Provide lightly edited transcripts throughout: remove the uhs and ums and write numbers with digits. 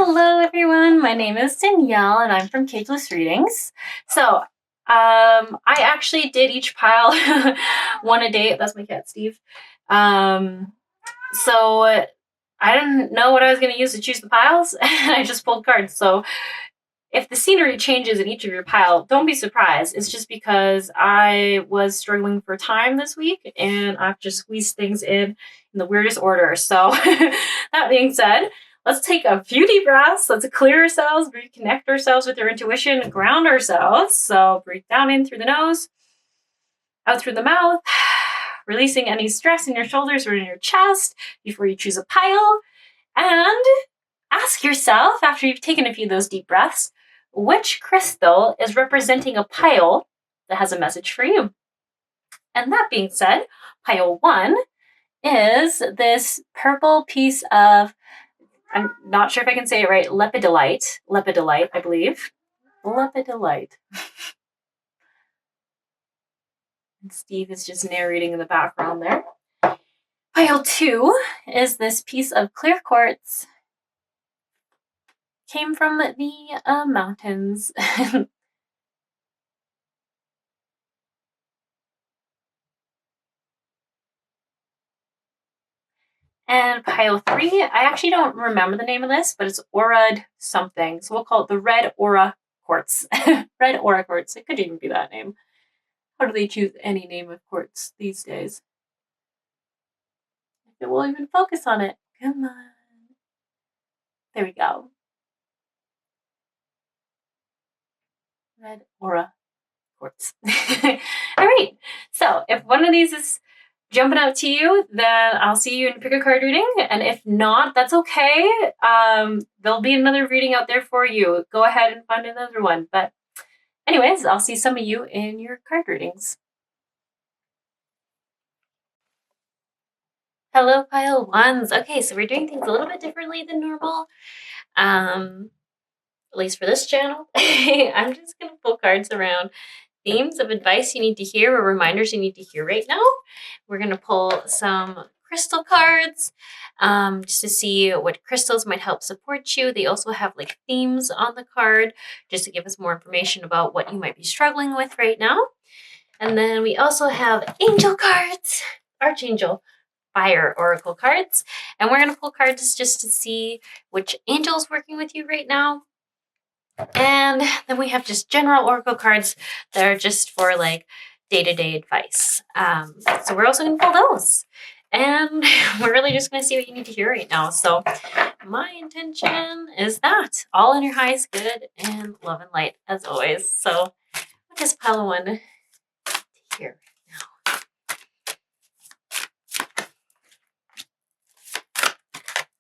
Hello everyone, my name is Danielle and I'm from Cageless Readings. So, I actually did each pile one a day. That's my cat, Steve. So I didn't know what I was going to use to choose the piles, and I just pulled cards. So if the scenery changes in each of your pile, don't be surprised. It's just because I was struggling for time this week, and I've just squeezed things in the weirdest order. So that being said, let's take a few deep breaths. Let's clear ourselves, reconnect ourselves with our intuition, ground ourselves. So breathe down in through the nose, out through the mouth, releasing any stress in your shoulders or in your chest before you choose a pile. And ask yourself, after you've taken a few of those deep breaths, which crystal is representing a pile that has a message for you. And that being said, pile 1 is this purple piece of, I'm not sure if I can say it right, Lepidolite, I believe. Lepidolite. And Steve is just narrating in the background there. Pile 2 is this piece of clear quartz. Came from the mountains. And pile 3, I actually don't remember the name of this, but it's Aura something. So we'll call it the Red Aura Quartz. Red Aura Quartz. It could even be that name. How do they choose any name of quartz these days? It will even focus on it. Come on. There we go. Red Aura Quartz. All right. So if one of these is jumping out to you, then I'll see you in pick a card reading. And if not, that's okay. There'll be another reading out there for you. Go ahead and find another one. But anyways, I'll see some of you in your card readings. Hello, pile 1s. Okay, so we're doing things a little bit differently than normal. At least for this channel. I'm just going to pull cards around themes of advice you need to hear or reminders you need to hear right now. We're going to pull some crystal cards just to see what crystals might help support you. They also have like themes on the card just to give us more information about what you might be struggling with right now. And then we also have angel cards, Archangel Fire Oracle cards. And we're going to pull cards just to see which angel's working with you right now. And then we have just general oracle cards that are just for like day-to-day advice. So we're also going to pull those. And we're really just going to see what you need to hear right now. So my intention is that all in your highs, good, and love and light as always. So I'll just pile 1 here now.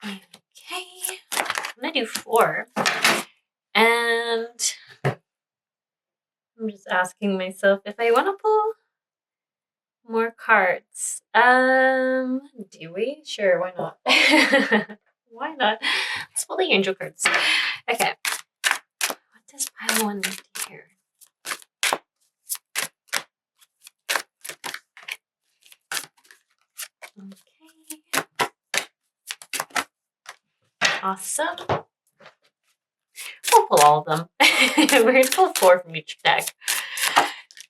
Okay, I'm going to do 4. And I'm just asking myself if I want to pull more cards. Do we? Sure, why not? Why not? Let's pull the angel cards. Okay. What does pile 1 need to hear? Okay. Awesome. We'll pull all of them. We're going to pull 4 from each deck.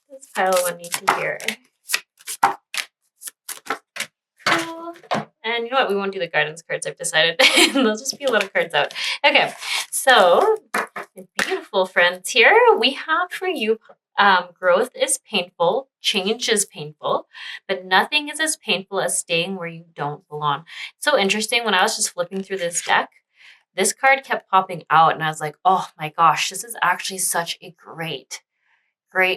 This pile 1 need to hear. Cool. And you know what? We won't do the guidance cards, I've decided. There'll just be a lot of cards out. Okay. So, beautiful friends here. We have for you, growth is painful. Change is painful. But nothing is as painful as staying where you don't belong. It's so interesting. When I was just flipping through this deck, this card kept popping out and I was like, oh my gosh, this is actually such a great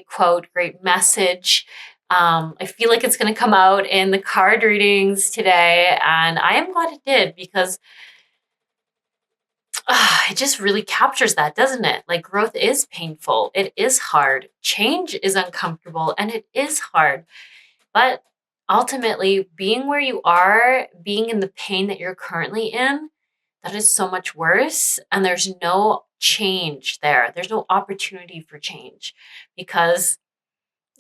quote, great message. I feel like it's going to come out in the card readings today. And I am glad it did because it just really captures that, doesn't it? Like growth is painful. It is hard. Change is uncomfortable and it is hard. But ultimately, being where you are, being in the pain that you're currently in, that is so much worse. And there's no change there. There's no opportunity for change because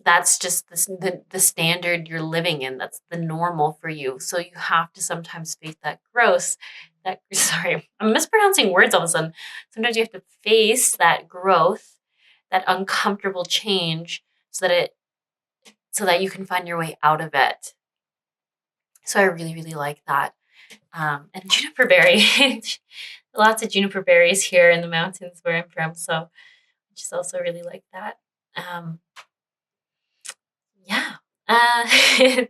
that's just the standard you're living in. That's the normal for you. So you have to sometimes face that growth sorry, I'm mispronouncing words all of a sudden. Sometimes you have to face that growth, that uncomfortable change, so that you can find your way out of it. So I really, really like that. And juniper berry, lots of juniper berries here in the mountains where I'm from. So I just also really like that. Yeah.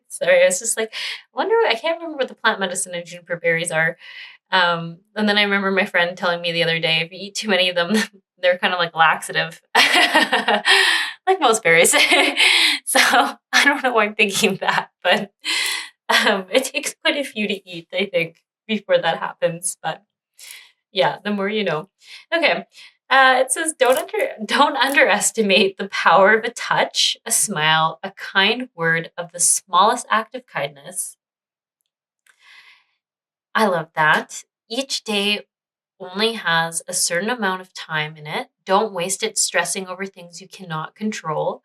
Sorry, I was just like, I can't remember what the plant medicine of juniper berries are. And then I remember my friend telling me the other day, if you eat too many of them, they're kind of like laxative, like most berries. So I don't know why I'm thinking that, but it takes quite a few to eat, I think, before that happens. But yeah, the more you know. Okay. It says, don't underestimate the power of a touch, a smile, a kind word, of the smallest act of kindness. I love that. Each day only has a certain amount of time in it. Don't waste it stressing over things you cannot control.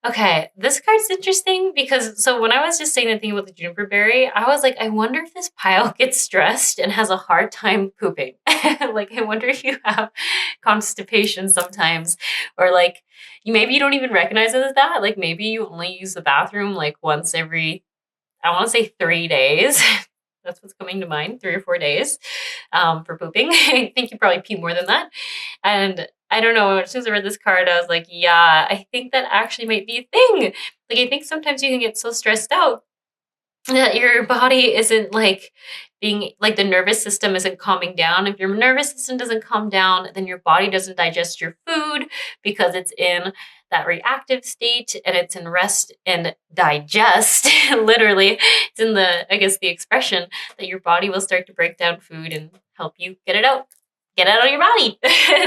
Okay, this card's interesting because when I was just saying the thing about the juniper berry, I was like, I wonder if this pile gets stressed and has a hard time pooping. Like, I wonder if you have constipation sometimes, or like maybe you don't even recognize it as that. Like maybe you only use the bathroom like once every, I want to say 3 days. That's what's coming to mind, 3 or 4 days for pooping. I think you probably pee more than that. And I don't know, as soon as I read this card, I was like, yeah, I think that actually might be a thing. Like, I think sometimes you can get so stressed out that your body isn't like being like the nervous system isn't calming down. If your nervous system doesn't calm down, then your body doesn't digest your food because it's in that reactive state and it's in rest and digest. Literally, it's in I guess the expression that your body will start to break down food and help you get it out. Get it out of your body.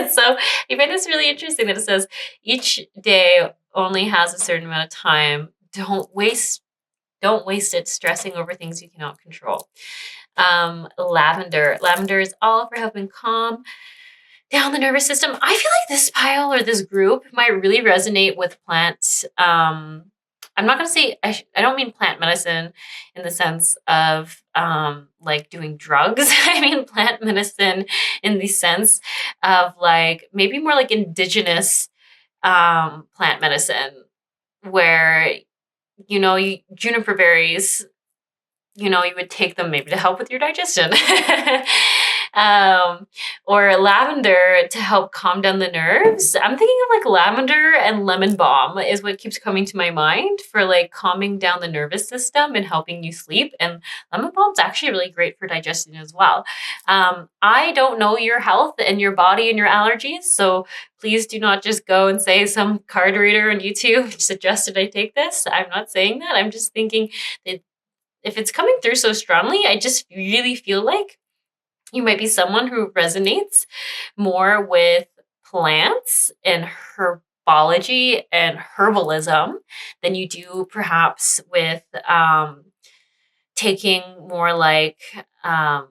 So I find this really interesting that it says each day only has a certain amount of time. Don't waste it stressing over things you cannot control. Lavender. Lavender is all for helping calm down the nervous system. I feel like this pile or this group might really resonate with plants. I'm not going to say, I don't mean plant medicine in the sense of like doing drugs. I mean plant medicine in the sense of like maybe more like indigenous plant medicine where juniper berries, you would take them maybe to help with your digestion. Or lavender to help calm down the nerves. I'm thinking of like lavender and lemon balm is what keeps coming to my mind for like calming down the nervous system and helping you sleep. And lemon balm's actually really great for digestion as well. I don't know your health and your body and your allergies, so please do not just go and say some card reader on YouTube suggested I take this. I'm not saying that. I'm just thinking that if it's coming through so strongly, I just really feel like you might be someone who resonates more with plants and herbology and herbalism than you do perhaps with taking more like, I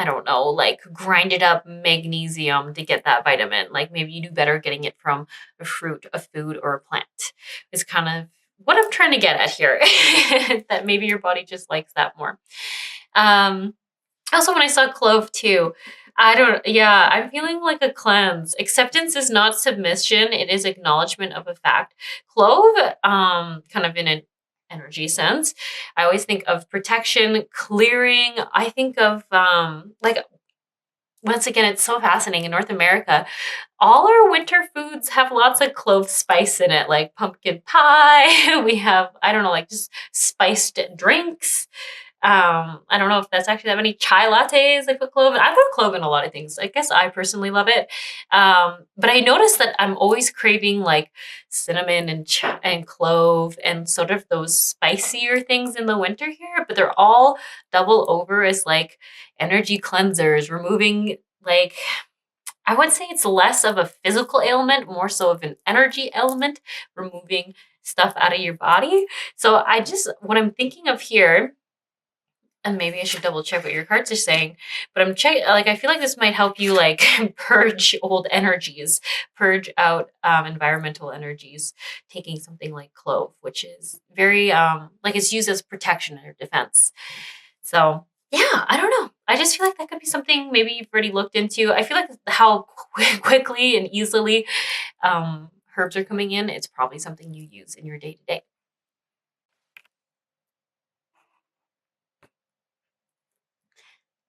don't know, like grinded up magnesium to get that vitamin. Like maybe you do better getting it from a fruit, a food, or a plant. Is kind of what I'm trying to get at here. That maybe your body just likes that more. Also, when I saw clove too, I'm feeling like a cleanse. Acceptance is not submission, it is acknowledgement of a fact. Clove, kind of in an energy sense, I always think of protection, clearing. I think of like, once again, it's so fascinating. In North America, all our winter foods have lots of clove spice in it, like pumpkin pie. We have, I don't know, like just spiced drinks. I don't know if that's actually that many chai lattes I put clove in. I put clove in a lot of things. I guess I personally love it. But I noticed that I'm always craving like cinnamon and clove and sort of those spicier things in the winter here, but they're all double over as like energy cleansers, removing like, I would say it's less of a physical ailment, more so of an energy element, removing stuff out of your body. So what I'm thinking of here, and maybe I should double check what your cards are saying, but I feel like this might help you like purge old energies, purge out environmental energies, taking something like clove, which is very like it's used as protection or defense. So yeah, I don't know. I just feel like that could be something maybe you've already looked into. I feel like how quickly and easily herbs are coming in, it's probably something you use in your day-to-day.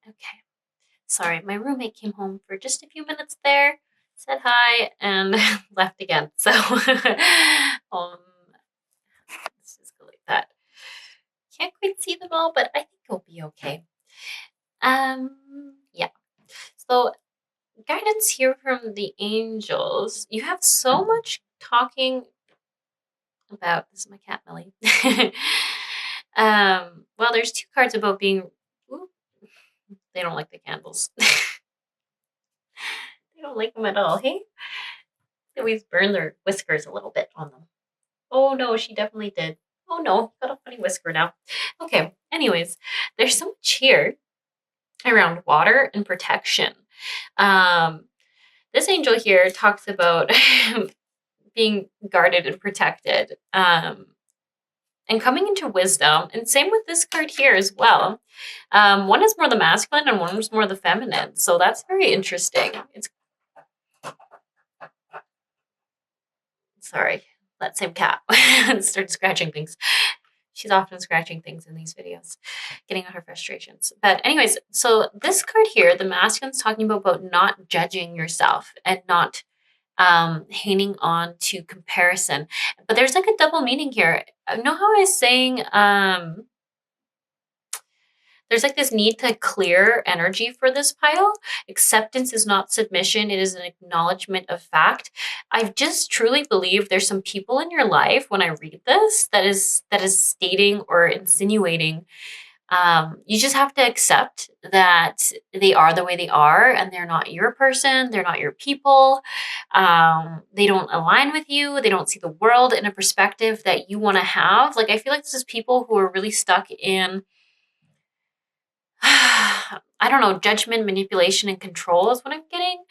Okay. Sorry, my roommate came home for just a few minutes there, said hi, and left again. So let's just go like that. Can't quite see them all, but I think it'll be okay. Yeah. So guidance here from the angels. You have so much talking about. This is my cat Millie. Well, there's 2 cards about being. Ooh, they don't like the candles. They don't like them at all. Hey, they always burn their whiskers a little bit on them. Oh no, she definitely did. Oh no, got a funny whisker now. Okay. Anyways, there's so much here around water and protection. This angel here talks about being guarded and protected, and coming into wisdom. And same with this card here as well. One is more the masculine and one is more the feminine. So that's very interesting. Sorry, that same cat started scratching things. She's often scratching things in these videos, getting out her frustrations. But anyways, so this card here, the masculine's talking about not judging yourself and not hanging on to comparison. But there's like a double meaning here. You know how I was saying there's like this need to clear energy for this pile. Acceptance is not submission. It is an acknowledgement of fact. I just truly believe there's some people in your life when I read this that is stating or insinuating you just have to accept that they are the way they are and they're not your person. They're not your people. They don't align with you. They don't see the world in a perspective that you want to have. Like, I feel like this is people who are really stuck in I don't know, judgment, manipulation, and control is what I'm getting.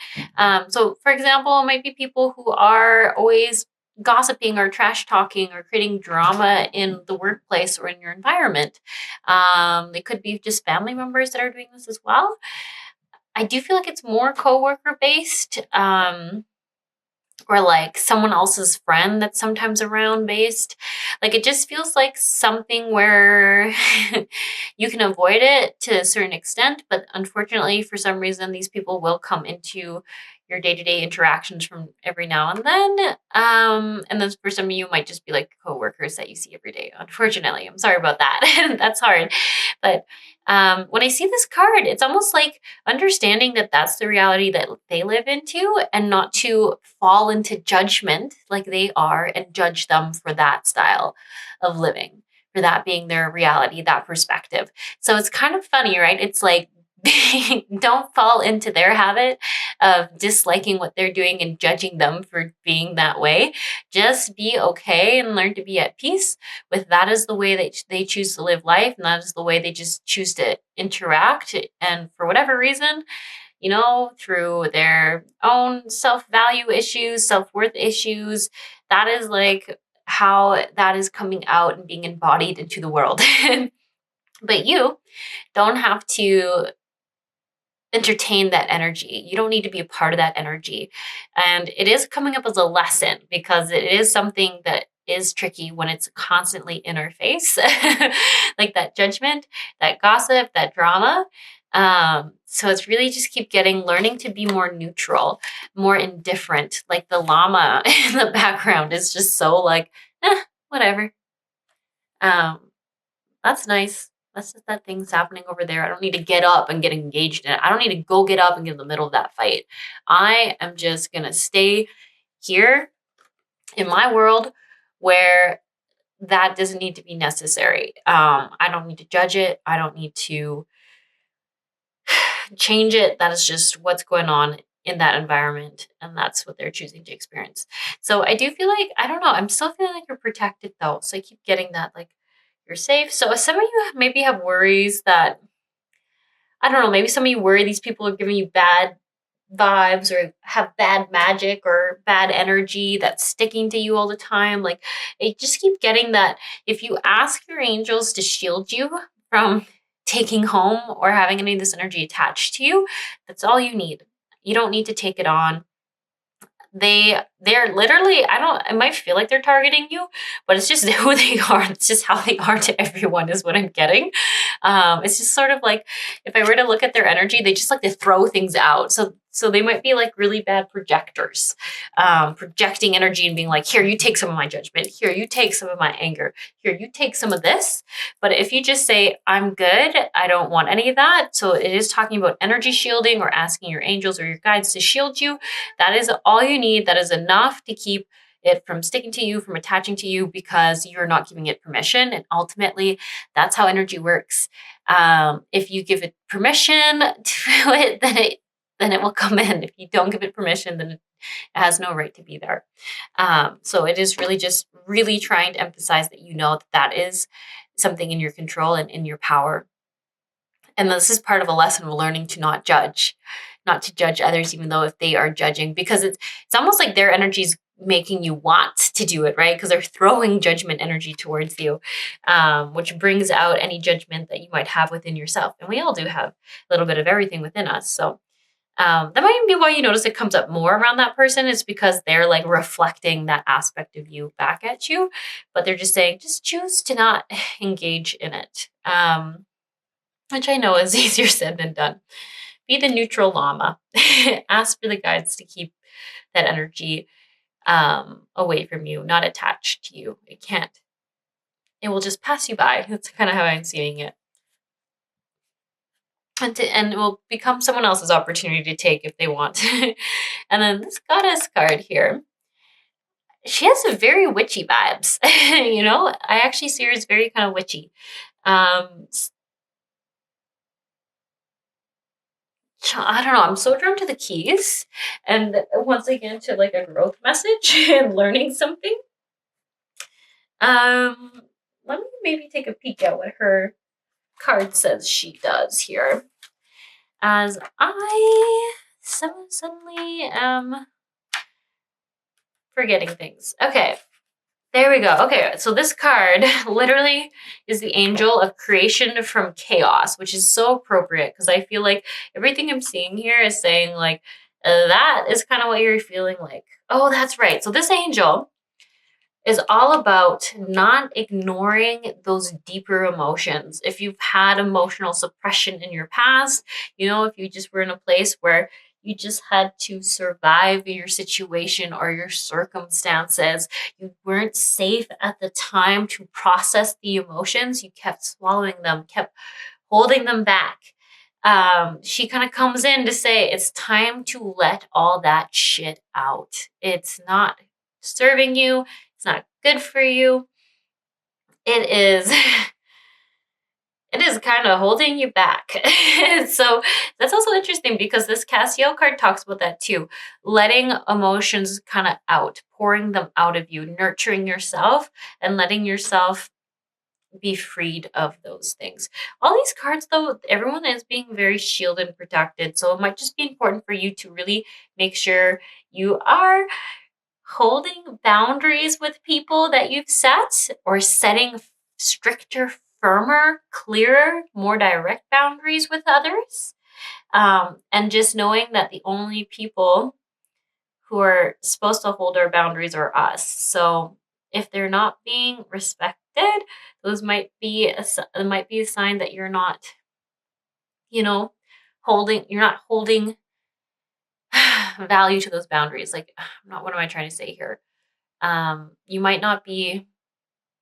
So, for example, it might be people who are always gossiping or trash talking or creating drama in the workplace or in your environment. It could be just family members that are doing this as well. I do feel like it's more coworker based. Or like someone else's friend that's sometimes around based. Like it just feels like something where you can avoid it to a certain extent, but unfortunately, for some reason, these people will come into your day-to-day interactions from every now and then. And then for some of you, it might just be like coworkers that you see every day. Unfortunately, I'm sorry about that. That's hard. But when I see this card, it's almost like understanding that that's the reality that they live into and not to fall into judgment like they are and judge them for that style of living, for that being their reality, that perspective. So it's kind of funny, right? It's like, don't fall into their habit of disliking what they're doing and judging them for being that way. Just be okay and learn to be at peace with that is the way that they choose to live life, and that is the way they just choose to interact. And for whatever reason, you know, through their own self-value issues, self-worth issues, that is like how that is coming out and being embodied into the world. But you don't have to entertain that energy. You don't need to be a part of that energy. And it is coming up as a lesson because it is something that is tricky when it's constantly in our face, like that judgment, that gossip, that drama. So it's really just keep learning to be more neutral, more indifferent. Like the llama in the background is just so like, whatever. That's nice. That's just that thing's happening over there. I don't need to get up and get engaged in it. I don't need to go get up and get in the middle of that fight. I am just going to stay here in my world where that doesn't need to be necessary. I don't need to judge it. I don't need to change it. That is just what's going on in that environment. And that's what they're choosing to experience. So I do feel like, I don't know, I'm still feeling like you're protected though. So I keep getting that like, you're safe. So some of you maybe have worries that, I don't know, maybe some of you worry these people are giving you bad vibes or have bad magic or bad energy that's sticking to you all the time. Like, I just keep getting that if you ask your angels to shield you from taking home or having any of this energy attached to you. That's all you need. You don't need to take it on. They're literally, it might feel like they're targeting you, but it's just who they are. It's just how they are to everyone is what I'm getting. It's just sort of like, if I were to look at their energy, they just like to throw things out. So they might be like really bad projectors, projecting energy and being like, here, you take some of my judgment. Here, you take some of my anger. Here, you take some of this. But if you just say, I'm good, I don't want any of that. So it is talking about energy shielding or asking your angels or your guides to shield you. That is all you need. That is enough to keep it from sticking to you, from attaching to you, because you're not giving it permission. And ultimately, that's how energy works. If you give it permission to it, then it will come in. If you don't give it permission, then it has no right to be there. So it is really just really trying to emphasize that you know that is something in your control and in your power. And this is part of a lesson of learning to not judge others, even though if they are judging, because it's almost like their energy's making you want to do it, right? Because they're throwing judgment energy towards you, which brings out any judgment that you might have within yourself. And we all do have a little bit of everything within us. So that might even be why you notice it comes up more around that person. It's because they're like reflecting that aspect of you back at you, but they're just saying, just choose to not engage in it. Which I know is easier said than done. Be the neutral llama. Ask for the guides to keep that energy away from you, not attached to you. It can't. It will just pass you by. That's kind of how I'm seeing it. And it will become someone else's opportunity to take if they want. And then this goddess card here, she has a very witchy vibes. I actually see her as very kind of witchy. I don't know. I'm so drawn to the keys, and once again to like a growth message and learning something. Let me maybe take a peek at what her card says she does here, as I suddenly am forgetting things. Okay. There we go. Okay, so this card literally is the angel of creation from chaos, which is so appropriate because I feel like everything I'm seeing here is saying like, that is kind of what you're feeling like. Oh, that's right. So this angel is all about not ignoring those deeper emotions. If you've had emotional suppression in your past, if you just were in a place where you just had to survive your situation or your circumstances. You weren't safe at the time to process the emotions. You kept swallowing them, kept holding them back. She kind of comes in to say, it's time to let all that shit out. It's not serving you. It's not good for you. It is kind of holding you back. So that's also interesting because this Cassio card talks about that too. Letting emotions kind of out, pouring them out of you, nurturing yourself and letting yourself be freed of those things. All these cards though, everyone is being very shielded and protected. So it might just be important for you to really make sure you are holding boundaries with people that you've set or setting stricter, firmer, clearer, more direct boundaries with others. And just knowing that the only people who are supposed to hold our boundaries are us. So if they're not being respected, those might be a sign that you're not, holding value to those boundaries. Like, what am I trying to say here? You might not be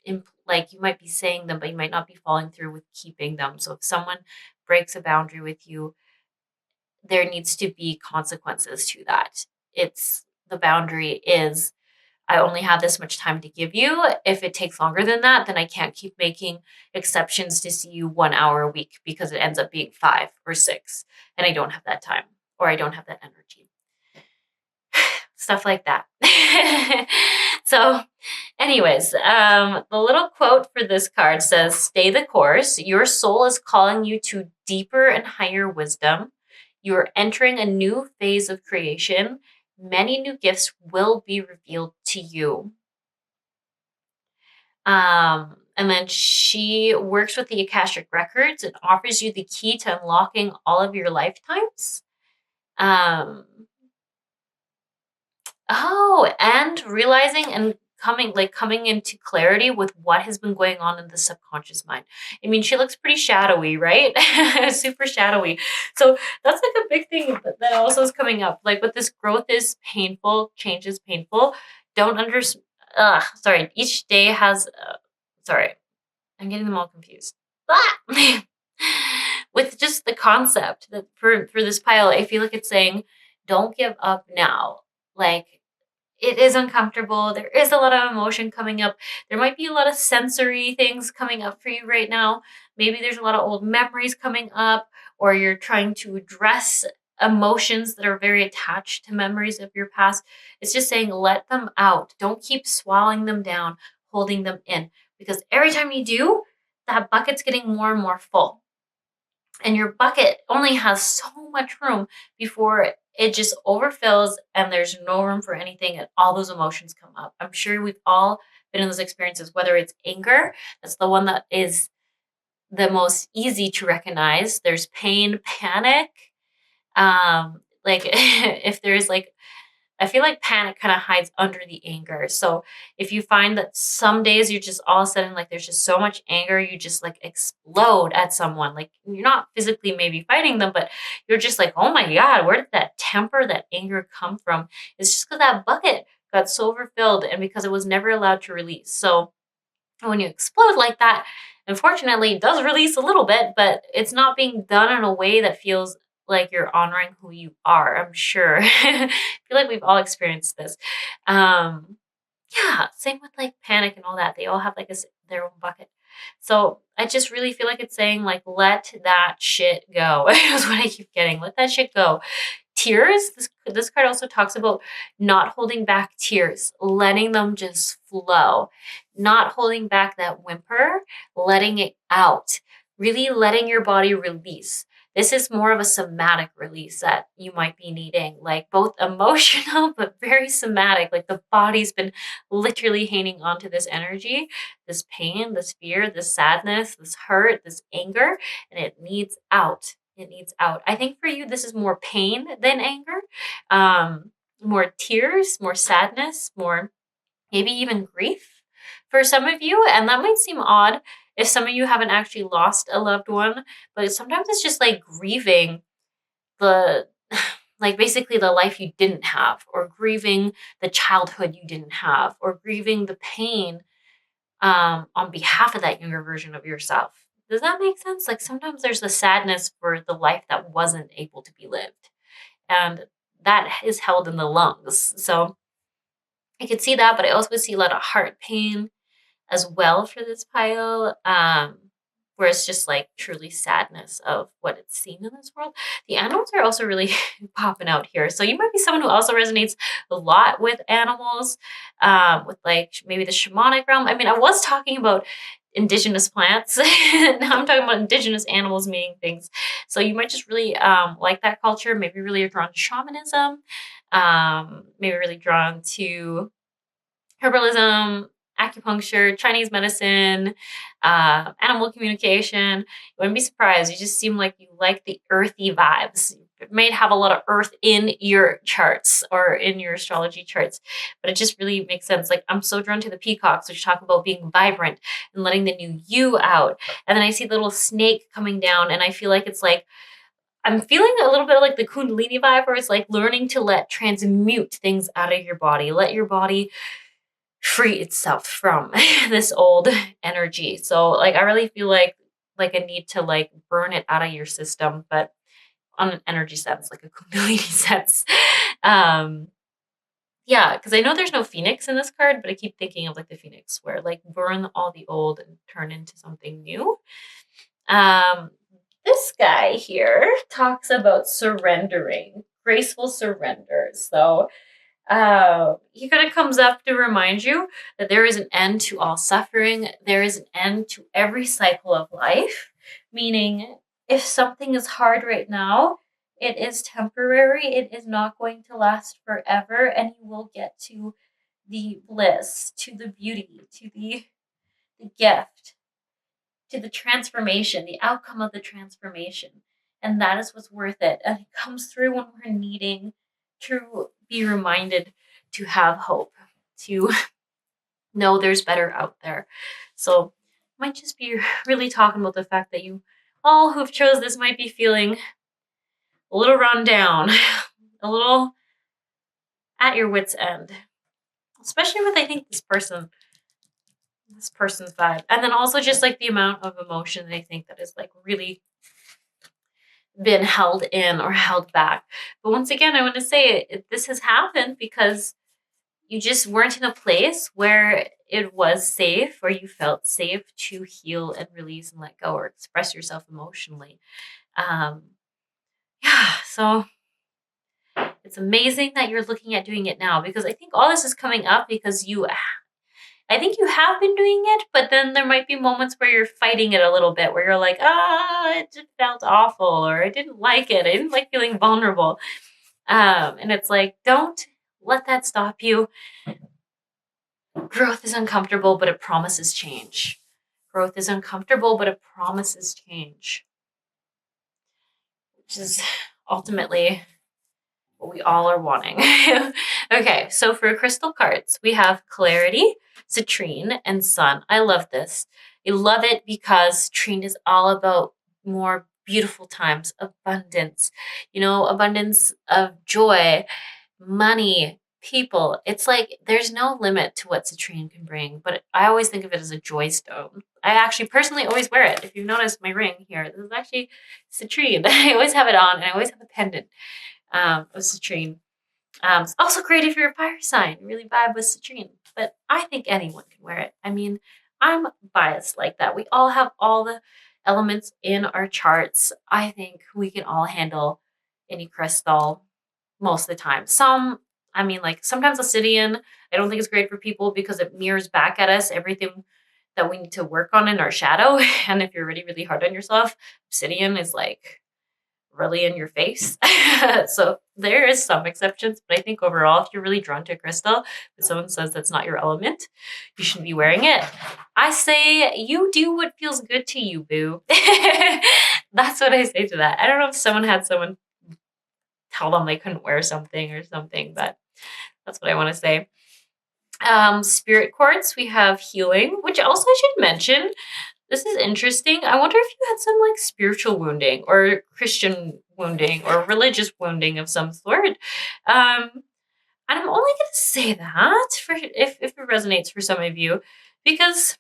you might be saying them, but you might not be following through with keeping them. So if someone breaks a boundary with you, there needs to be consequences to that. The boundary is, I only have this much time to give you. If it takes longer than that, then I can't keep making exceptions to see you 1 hour a week because it ends up being 5 or 6 and I don't have that time or I don't have that energy. Stuff like that. So anyways, the little quote for this card says, stay the course. Your soul is calling you to deeper and higher wisdom. You are entering a new phase of creation. Many new gifts will be revealed to you. And And then she works with the Akashic Records and offers you the key to unlocking all of your lifetimes. And realizing and coming into clarity with what has been going on in the subconscious mind. I mean, she looks pretty shadowy, right? Super shadowy. So that's like a big thing that also is coming up. Like, with this, growth is painful, change is painful. Don't under. Sorry. Each day has. Sorry, I'm getting them all confused. With just the concept that for this pile, I feel like it's saying, don't give up now. Like, it is uncomfortable. There is a lot of emotion coming up. There might be a lot of sensory things coming up for you right now. Maybe there's a lot of old memories coming up, or you're trying to address emotions that are very attached to memories of your past. It's just saying, let them out. Don't keep swallowing them down, holding them in. Because every time you do, that bucket's getting more and more full. And your bucket only has so much room before it just overfills and there's no room for anything and all those emotions come up. I'm sure we've all been in those experiences, whether it's anger, that's the one that is the most easy to recognize. There's pain, panic. Like, if there's like, I feel like panic kind of hides under the anger. So if you find that some days you're just all of a sudden, like, there's just so much anger, you just like explode at someone. Like, you're not physically maybe fighting them, but you're just like, oh my God, where did that temper, that anger come from? It's just because that bucket got so overfilled and because it was never allowed to release. So when you explode like that, unfortunately, it does release a little bit, but it's not being done in a way that feels like you're honoring who you are, I'm sure. I feel like we've all experienced this. Yeah, same with like panic and all that. They all have like their own bucket. So I just really feel like it's saying, like, let that shit go. Is what I keep getting. Let that shit go. Tears, this card also talks about not holding back tears, letting them just flow, not holding back that whimper, letting it out, really letting your body release. This is more of a somatic release that you might be needing, like both emotional but very somatic. Like, the body's been literally hanging on to this energy, this pain, this fear, this sadness, this hurt, this anger, and it needs out. It needs out. I think for you, this is more pain than anger, more tears, more sadness, more maybe even grief for some of you. And that might seem odd if some of you haven't actually lost a loved one, but sometimes it's just like grieving the, like, basically the life you didn't have, or grieving the childhood you didn't have, or grieving the pain on behalf of that younger version of yourself. Does that make sense? Like, sometimes there's the sadness for the life that wasn't able to be lived, and that is held in the lungs. So I could see that, but I also see a lot of heart pain as well for this pile, where it's just like truly sadness of what it's seen in this world. The animals are also really popping out here. So you might be someone who also resonates a lot with animals, with like maybe the shamanic realm. I mean, I was talking about indigenous plants. Now I'm talking about indigenous animals meaning things. So you might just really like that culture. Maybe really are drawn to shamanism. Maybe really drawn to herbalism, acupuncture, Chinese medicine, animal communication. You wouldn't be surprised. You just seem like you like the earthy vibes. You may have a lot of earth in your charts or in your astrology charts, but it just really makes sense. Like, I'm so drawn to the peacocks, which talk about being vibrant and letting the new you out. And then I see the little snake coming down, and I feel like it's like, I'm feeling a little bit of like the Kundalini vibe, where it's like learning to transmute things out of your body. Let your body free itself from this old energy. So like, I really feel like a need to like burn it out of your system, but on an energy sense, like a Kundalini sense. Yeah, because I know there's no phoenix in this card, but I keep thinking of like the phoenix, where like burn all the old and turn into something new. This guy here talks about surrendering, graceful surrender. So he kind of comes up to remind you that there is an end to all suffering. There is an end to every cycle of life, meaning if something is hard right now, it is temporary. It is not going to last forever, and you will get to the bliss, to the beauty, to the the gift, to the transformation, the outcome of the transformation. And that is what's worth it. And it comes through when we're needing to be reminded to have hope, to know there's better out there. So might just be really talking about the fact that you all who've chose this might be feeling a little run down, a little at your wit's end, especially with, I think, this person's vibe. And then also just like the amount of emotion that I think that is like really been held in or held back. But once again, I want to say this has happened because you just weren't in a place where it was safe or you felt safe to heal and release and let go or express yourself emotionally. Yeah, so it's amazing that you're looking at doing it now, because I think all this is coming up because I think you have been doing it, but then there might be moments where you're fighting it a little bit, where you're like, it just felt awful, or I didn't like it. I didn't like feeling vulnerable. And it's like, don't let that stop you. Growth is uncomfortable, but it promises change. Growth is uncomfortable, but it promises change, which is ultimately what we all are wanting. Okay, so for crystal cards, we have Clarity, Citrine, and Sun. I love this. I love it because Citrine is all about more beautiful times, abundance, abundance of joy, money, people. It's like there's no limit to what Citrine can bring, but I always think of it as a joy stone. I actually personally always wear it. If you've noticed my ring here, this is actually Citrine. I always have it on, and I always have a pendant of citrine. It's also great if you're a fire sign. Really vibe with citrine. But I think anyone can wear it. I mean, I'm biased like that. We all have all the elements in our charts. I think we can all handle any crystal most of the time. Sometimes obsidian, I don't think it's great for people because it mirrors back at us everything that we need to work on in our shadow. And if you're really, really hard on yourself, obsidian is like really in your face. So there is some exceptions, but I think overall, if you're really drawn to a crystal, but someone says that's not your element, you shouldn't be wearing it. I say you do what feels good to you, boo. That's what I say to that. I don't know if someone had someone tell them they couldn't wear something or something, but that's what I want to say. Spirit quartz, we have healing, which also I should mention. This is interesting. I wonder if you had some like spiritual wounding or Christian wounding or religious wounding of some sort. And I'm only going to say that for if it resonates for some of you, because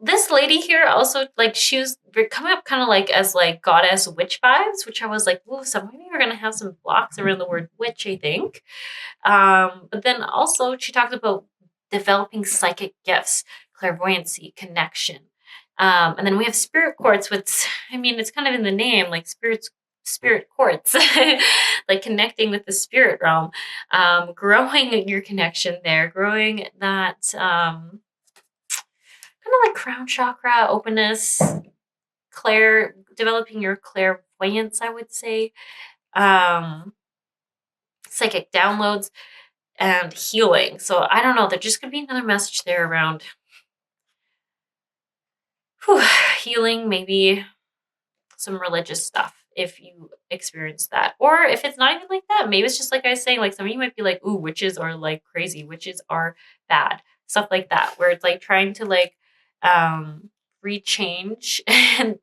this lady here also, like, she was coming up kind of like as like goddess witch vibes, which I was like, ooh, some of you are going to have some blocks around the word witch, I think. But then also she talks about developing psychic gifts, clairvoyancy, connection. And then we have spirit quartz, which, I mean, it's kind of in the name, like spirit quartz, like connecting with the spirit realm, growing your connection there, growing that kind of like crown chakra, openness, developing your clairvoyance, I would say, psychic downloads, and healing. So I don't know, there just could be another message there around healing, maybe some religious stuff if you experience that. Or if it's not even like that, maybe it's just like I was saying, like some of you might be like, ooh, witches are like crazy, witches are bad, stuff like that, where it's like trying to like rechange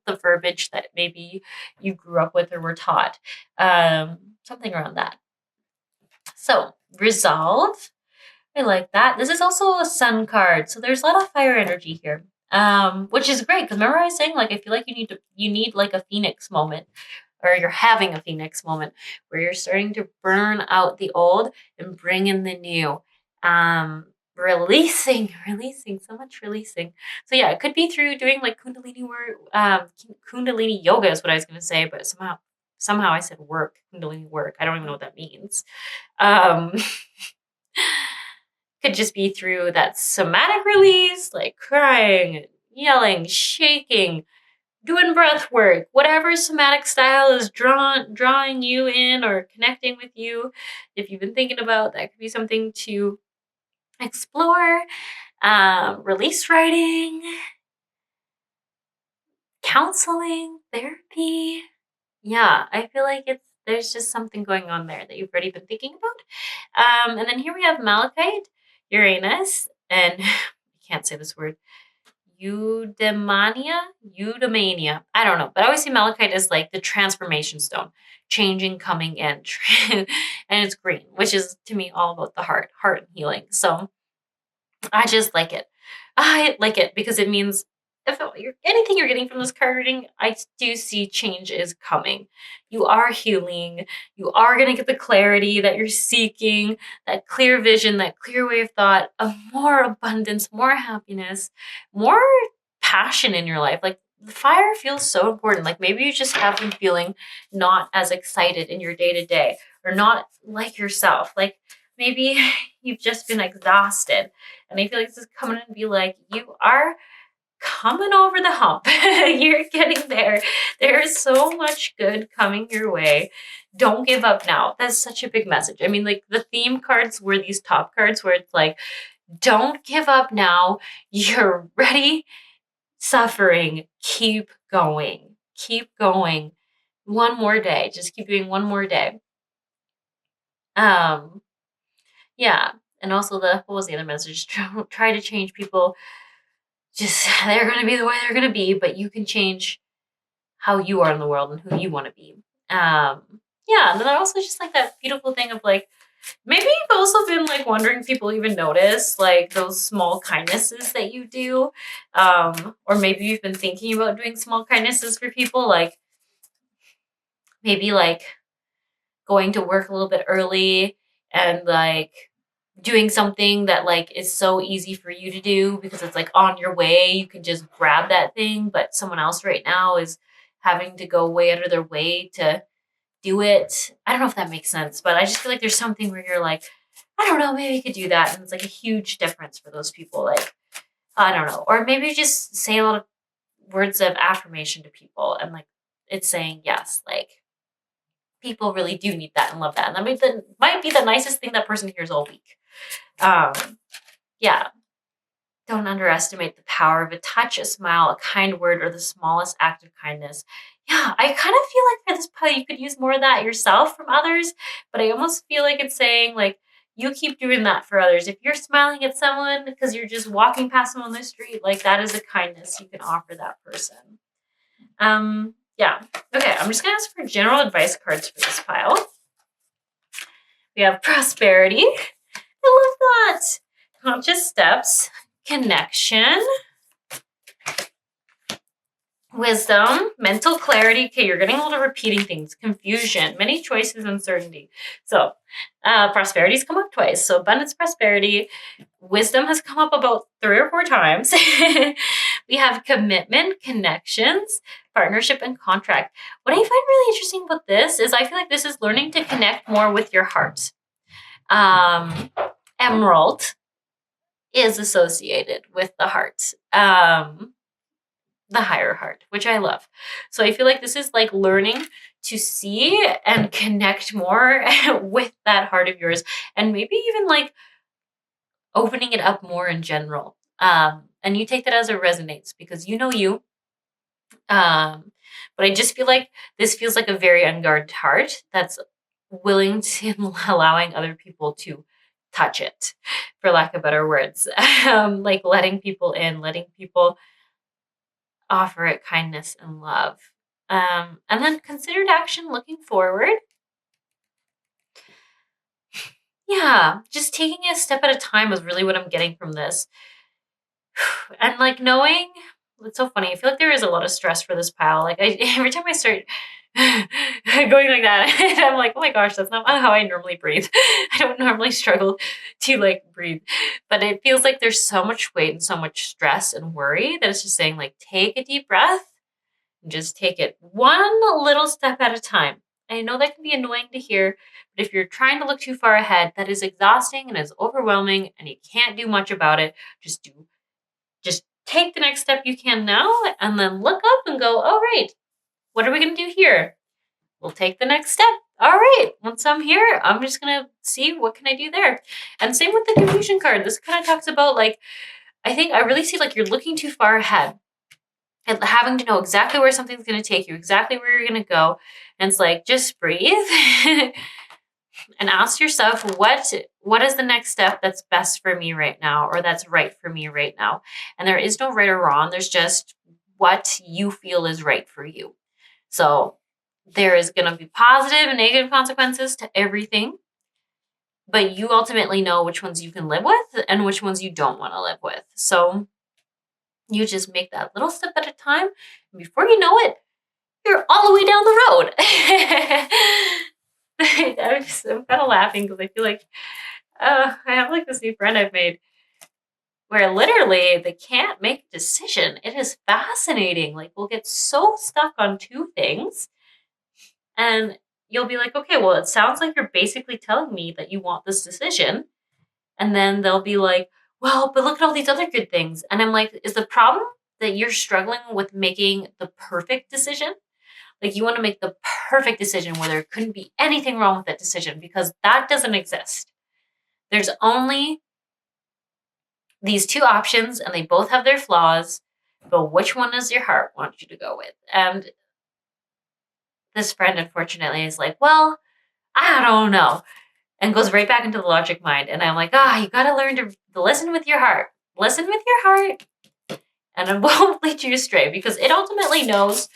the verbiage that maybe you grew up with or were taught, something around that. So resolve, I like that. This is also a sun card, so there's a lot of fire energy here, which is great because remember I was saying, like, I feel like you need like a phoenix moment, or you're having a phoenix moment where you're starting to burn out the old and bring in the new. Releasing, so much releasing. So yeah, it could be through doing like Kundalini work, Kundalini yoga is what I was going to say, but somehow I said work, Kundalini work. I don't even know what that means. Could just be through that somatic release, like crying, yelling, shaking, doing breath work, whatever somatic style is drawing you in or connecting with you. If you've been thinking about that, could be something to explore. release writing, counseling, therapy. Yeah, I feel like there's just something going on there that you've already been thinking about. And then here we have Malachite, Uranus, and I can't say this word, Eudaimonia. I don't know, but I always see Malachite as like the transformation stone, changing, coming in, and it's green, which is to me all about the heart and healing. So I just like it. I like it because it means if anything you're getting from this card reading, I do see change is coming. You are healing. You are going to get the clarity that you're seeking, that clear vision, that clear way of thought, of more abundance, more happiness, more passion in your life. Like the fire feels so important. Like maybe you just have been feeling not as excited in your day to day or not like yourself. Like maybe you've just been exhausted. And I feel like this is coming and be like, you are coming over the hump. You're getting there. There is so much good coming your way. Don't give up now. That's such a big message. I mean, like the theme cards were these top cards where it's like, don't give up now. You're ready. Suffering. Keep going. Keep going. One more day. Just keep doing one more day. Yeah. And also what was the other message? Try to change people. Just, they're going to be the way they're going to be, but you can change how you are in the world and who you want to be. Yeah. And then I also just like that beautiful thing of like, maybe you've also been like wondering if people even notice like those small kindnesses that you do. Or maybe you've been thinking about doing small kindnesses for people, like maybe like going to work a little bit early and like doing something that like is so easy for you to do because it's like on your way, you can just grab that thing, but someone else right now is having to go way out of their way to do it. I don't know if that makes sense, but I just feel like there's something where you're like, I don't know, maybe you could do that. And it's like a huge difference for those people. Like, I don't know. Or maybe you just say a lot of words of affirmation to people and like it's saying yes, like people really do need that and love that. And that might be the nicest thing that person hears all week. Yeah. Don't underestimate the power of a touch, a smile, a kind word, or the smallest act of kindness. Yeah, I kind of feel like for this part, you could use more of that yourself from others, but I almost feel like it's saying, like, you keep doing that for others. If you're smiling at someone because you're just walking past them on the street, like, that is a kindness you can offer that person. Yeah. Okay, I'm just going to ask for general advice cards for this pile. We have prosperity. I love that. Conscious steps. Connection, wisdom, mental clarity. Okay, you're getting a lot of repeating things. Confusion, many choices, uncertainty. So, prosperity's come up twice. So, abundance, prosperity. Wisdom has come up about 3 or 4 times. We have commitment, connections, partnership, and contract. What I find really interesting about this is I feel like this is learning to connect more with your heart. Emerald is associated with the heart, the higher heart, which I love. So I feel like this is like learning to see and connect more with that heart of yours, and maybe even like opening it up more in general. And you take that as it resonates because you know you. But I just feel like this feels like a very unguarded heart that's willing to allowing other people to touch it, for lack of better words. Like letting people in, letting people offer it kindness and love. And then considered action looking forward. Yeah, just taking it a step at a time is really what I'm getting from this. And like knowing, it's so funny. I feel like there is a lot of stress for this pile. Like every time I start going like that, I'm like, oh my gosh, that's not how I normally breathe. I don't normally struggle to like breathe, but it feels like there's so much weight and so much stress and worry that it's just saying like, take a deep breath and just take it one little step at a time. I know that can be annoying to hear, but if you're trying to look too far ahead, that is exhausting and is overwhelming and you can't do much about it. Just take the next step you can now and then look up and go, all right, what are we going to do here? We'll take the next step. All right, once I'm here, I'm just going to see what can I do there. And same with the confusion card. This kind of talks about like I think I really see like you're looking too far ahead and having to know exactly where something's going to take you, exactly where you're going to go. And it's like, just breathe and ask yourself, what is the next step that's best for me right now, or that's right for me right now? And there is no right or wrong. There's just what you feel is right for you. So there is going to be positive and negative consequences to everything, but you ultimately know which ones you can live with and which ones you don't want to live with. So you just make that little step at a time. And before you know it, you're all the way down the road. I'm kind of laughing because I feel like I have like this new friend I've made where literally they can't make a decision. It is fascinating. Like we'll get so stuck on two things and you'll be like, okay, well, it sounds like you're basically telling me that you want this decision. And then they'll be like, well, but look at all these other good things. And I'm like, is the problem that you're struggling with making the perfect decision? Like you want to make the perfect decision where there couldn't be anything wrong with that decision, because that doesn't exist. There's only these two options and they both have their flaws, but which one does your heart want you to go with? And this friend, unfortunately, is like, well, I don't know, and goes right back into the logic mind. And I'm like, you got to learn to listen with your heart. Listen with your heart, and it won't lead you astray, because it ultimately knows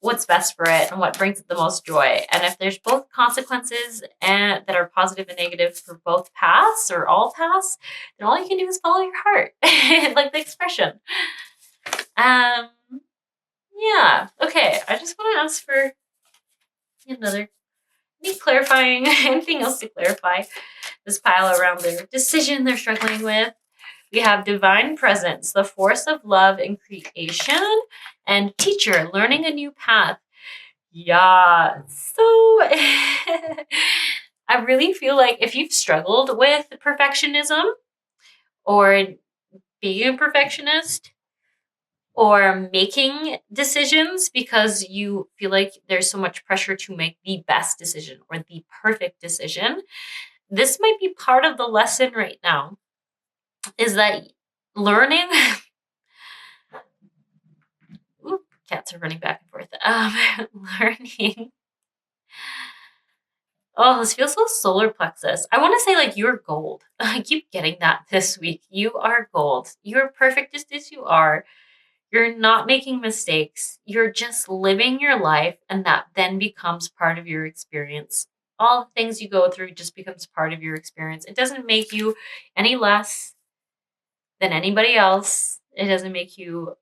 what's best for it and what brings it the most joy. And if there's both consequences and that are positive and negative for both paths or all paths, then all you can do is follow your heart, like the expression. Yeah. Okay. I just want to ask for clarifying, anything else to clarify this pile around their decision they're struggling with. We have divine presence, the force of love and creation, and teacher, learning a new path. Yeah. So I really feel like if you've struggled with perfectionism or being a perfectionist or making decisions because you feel like there's so much pressure to make the best decision or the perfect decision, this might be part of the lesson right now, is that learning Ooh, cats are running back and forth. Learning. Oh, this feels so solar plexus. I want to say like you're gold. I keep getting that this week. You are gold. You're perfect just as you are. You're not making mistakes. You're just living your life, and that then becomes part of your experience. All the things you go through just becomes part of your experience. It doesn't make you any less than anybody else. It doesn't make you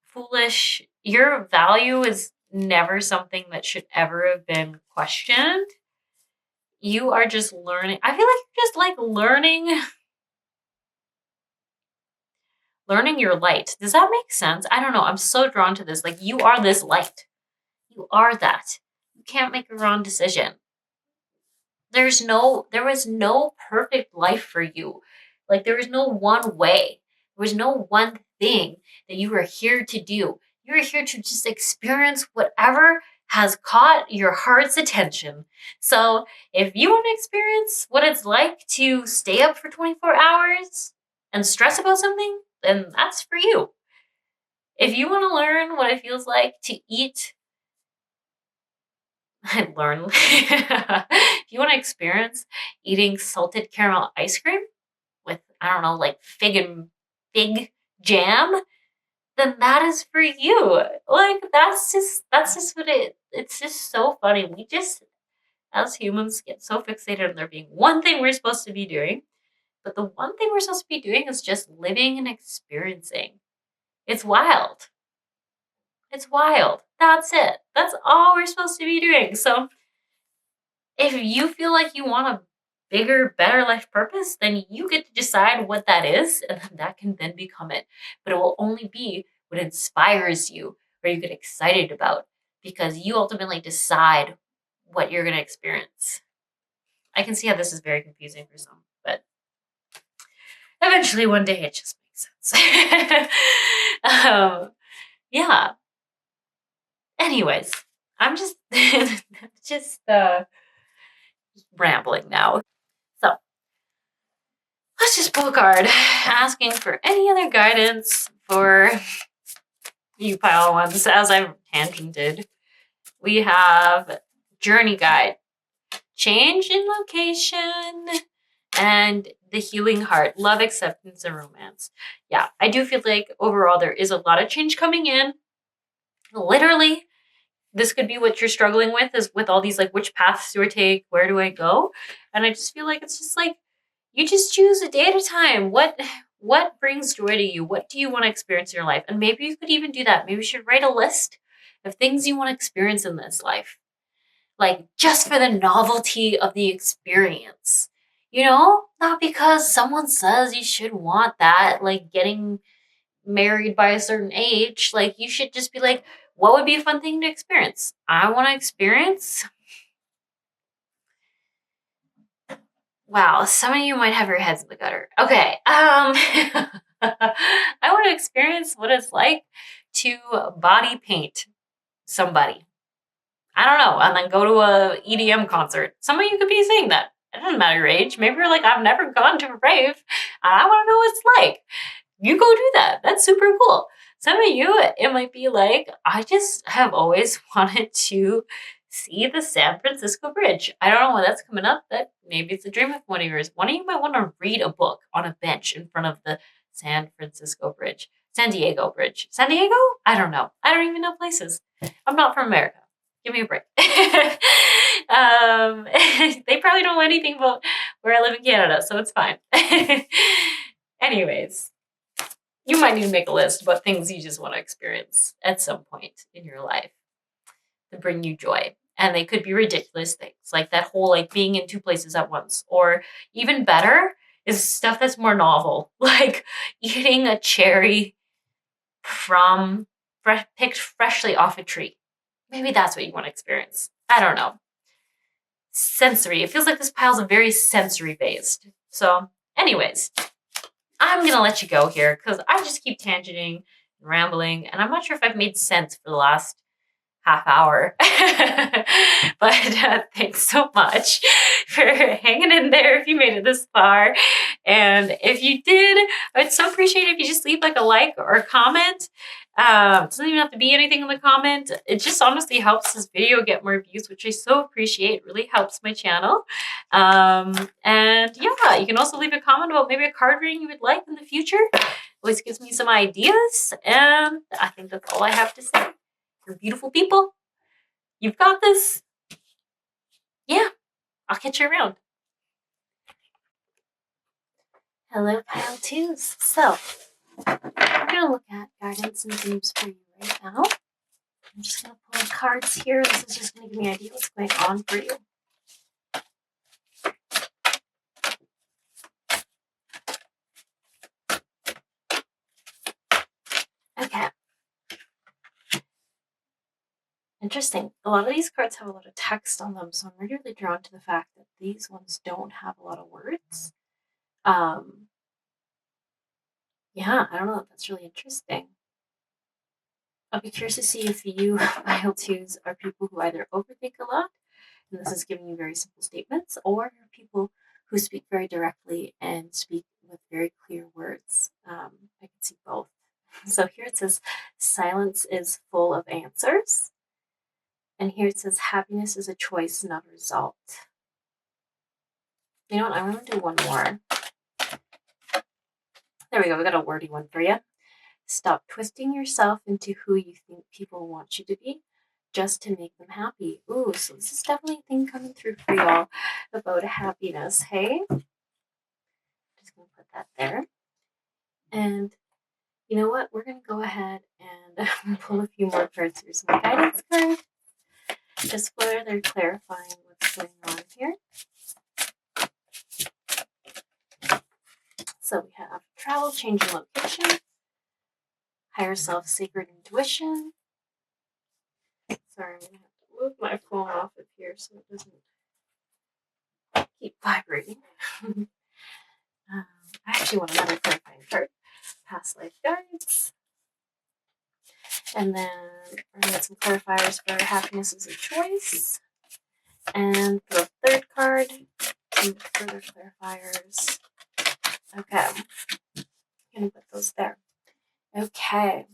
foolish. Your value is never something that should ever have been questioned. You are just learning. I feel like you're just like learning your light. Does that make sense? I don't know. I'm so drawn to this. Like you are this light. You are that. You can't make a wrong decision. There was no perfect life for you. Like there was no one way. There was no one thing that you were here to do. You were here to just experience whatever has caught your heart's attention. So if you want to experience what it's like to stay up for 24 hours and stress about something, then that's for you. If you want to learn what it feels like to eat and learn, if you want to experience eating salted caramel ice cream with, I don't know, like fig jam, then that is for you. Like that's just what it's just so funny. We just as humans get so fixated on there being one thing we're supposed to be doing, but the one thing we're supposed to be doing is just living and experiencing. It's wild. It's wild. That's it. That's all we're supposed to be doing. So if you feel like you want a bigger, better life purpose, then you get to decide what that is, and then that can then become it. But it will only be what inspires you or you get excited about, because you ultimately decide what you're going to experience. I can see how this is very confusing for some, but eventually one day it just makes sense. Yeah. Anyways, I'm just rambling now. So let's just pull a card asking for any other guidance for you pile ones as I've tangented. We have Journey Guide, Change in Location, and The Healing Heart, Love, Acceptance, and Romance. Yeah, I do feel like overall there is a lot of change coming in. Literally, this could be what you're struggling with, is with all these like, which paths do I take? Where do I go? And I just feel like it's just like, you just choose a day at a time. What brings joy to you? What do you want to experience in your life? And maybe you could even do that. Maybe you should write a list of things you want to experience in this life. Like, just for the novelty of the experience. You know? Not because someone says you should want that, like getting married by a certain age. Like, you should just be like, what would be a fun thing to experience? I want to experience. Wow, some of you might have your heads in the gutter. Okay. I want to experience what it's like to body paint somebody. I don't know, and then go to a EDM concert. Some of you could be saying that. It doesn't matter your age. Maybe you're like, I've never gone to a rave. I want to know what it's like. You go do that. That's super cool. Some of you, it might be like, I just have always wanted to see the San Francisco Bridge. I don't know when that's coming up. That maybe it's a dream of one of yours. One of you might want to read a book on a bench in front of the San Francisco Bridge. San Diego Bridge. San Diego? I don't know. I don't even know places. I'm not from America. Give me a break. They probably don't know anything about where I live in Canada, so it's fine. Anyways, you might need to make a list about things you just want to experience at some point in your life to bring you joy. And they could be ridiculous things, like that whole like being in two places at once. Or even better is stuff that's more novel, like eating a cherry from picked freshly off a tree. Maybe that's what you want to experience. I don't know. Sensory. It feels like this pile's very sensory based. So, anyways, I'm going to let you go here because I just keep tangenting and rambling, and I'm not sure if I've made sense for the last half hour. But thanks so much for hanging in there if you made it this far. And if you did, I'd so appreciate it if you just leave like a like or a comment. It doesn't even have to be anything in the comment. It just honestly helps this video get more views, which I so appreciate. It really helps my channel. And yeah, you can also leave a comment about maybe a card reading you would like in the future. Always gives me some ideas. And I think that's all I have to say. You're beautiful people. You've got this. Yeah, I'll catch you around. Hello, pile twos. So, we're going to look at guidance and themes for you right now. I'm just going to pull cards here. This is just going to give me an idea what's going on for you. Okay. Interesting. A lot of these cards have a lot of text on them, so I'm really drawn to the fact that these ones don't have a lot of words. Yeah, I don't know if that's really interesting. I'll be curious to see if you pile twos are people who either overthink a lot, and this is giving you very simple statements, or you're people who speak very directly and speak with very clear words. I can see both. So here it says, silence is full of answers. And here it says, happiness is a choice, not a result. You know what? I'm going to do one more. There we go. We got a wordy one for you. Stop twisting yourself into who you think people want you to be just to make them happy. Ooh, so this is definitely a thing coming through for y'all about happiness, hey? Just going to put that there. And you know what? We're going to go ahead and pull a few more cards here. Some guidance cards. Just where they're clarifying what's going on here. So we have travel, changing location, higher self, sacred intuition. Sorry, I'm going to have to move my phone off of here so it doesn't keep vibrating. I actually want another clarifying card. Past life guides. And then we're going to get some clarifiers for happiness is a choice. And for the third card, some further clarifiers Okay. I'm going to put those there. Okay.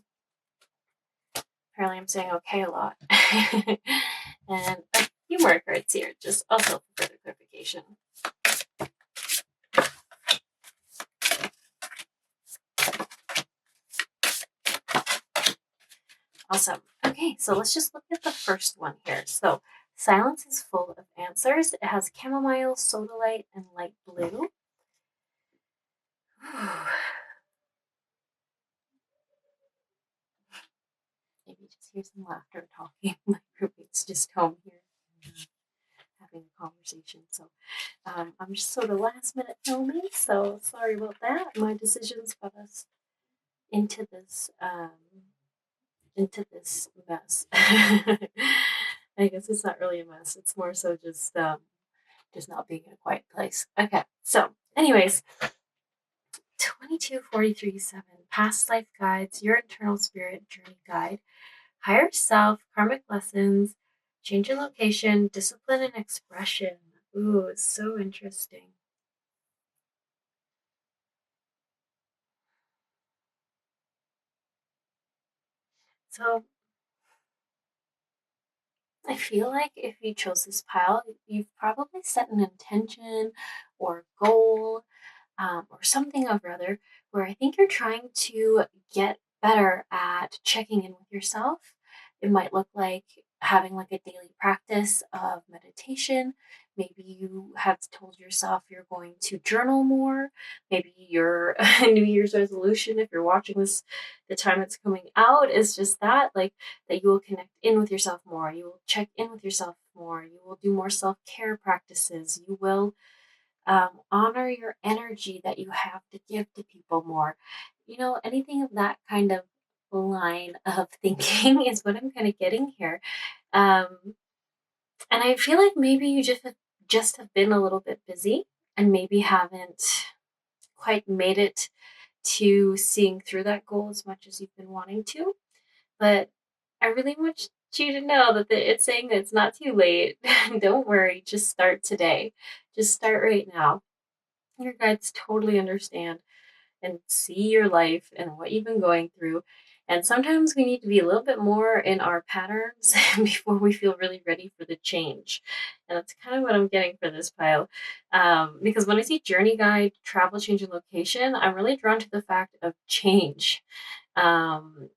Apparently I'm saying okay a lot. And a few more cards here, just also for further clarification. Awesome. Okay, so let's just look at the first one here. So silence is full of answers. It has chamomile, sodalite, and light blue. Maybe just hear some laughter talking. My roommate's just home here having a conversation. So I'm just sort of last minute filming, so sorry about that. My decisions got us into this mess. I guess it's not really a mess. It's more so just not being in a quiet place. Okay, so anyways, 2243-7, past life guides, your internal spirit journey guide, higher self, karmic lessons, change in location, discipline and expression. Ooh, it's so interesting. So I feel like if you chose this pile, you've probably set an intention or goal or something of rather, where I think you're trying to get better at checking in with yourself. It might look like having like a daily practice of meditation. Maybe you have told yourself you're going to journal more. Maybe your New Year's resolution, if you're watching this the time it's coming out, is just that, like that you will connect in with yourself more. You will check in with yourself more. You will do more self-care practices. You will honor your energy that you have to give to people more. Anything of that kind of line of thinking is what I'm kind of getting here. And I feel like maybe you just have been a little bit busy and maybe haven't quite made it to seeing through that goal as much as you've been wanting to. But I really want you to know that it's saying that it's not too late. Don't worry, just start today. Just start right now. Your guides totally understand and see your life and what you've been going through. And sometimes we need to be a little bit more in our patterns before we feel really ready for the change. And that's kind of what I'm getting for this pile. Because when I see journey guide, travel, change, and location, I'm really drawn to the fact of change. Um,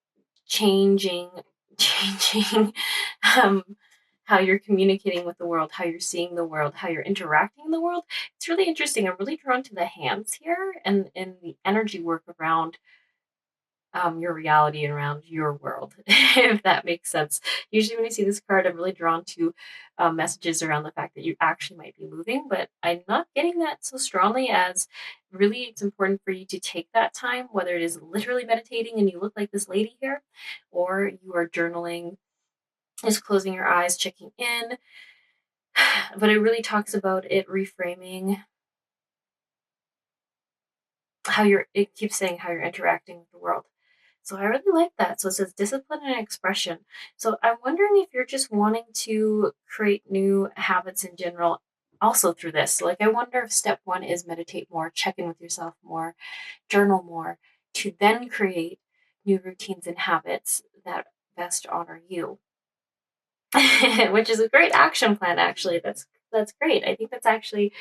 changing, changing. Um, how you're communicating with the world, how you're seeing the world, how you're interacting in the world. It's really interesting. I'm really drawn to the hands here and the energy work around your reality and around your world, if that makes sense. Usually when I see this card, I'm really drawn to messages around the fact that you actually might be moving, but I'm not getting that so strongly as really it's important for you to take that time, whether it is literally meditating and you look like this lady here, or you are journaling, just closing your eyes, checking in. But it really talks about it reframing it keeps saying how you're interacting with the world. So I really like that. So it says discipline and expression. So I'm wondering if you're just wanting to create new habits in general also through this. So like I wonder if step one is meditate more, check in with yourself more, journal more, to then create new routines and habits that best honor you. Which is a great action plan actually. That's great. I think that's actually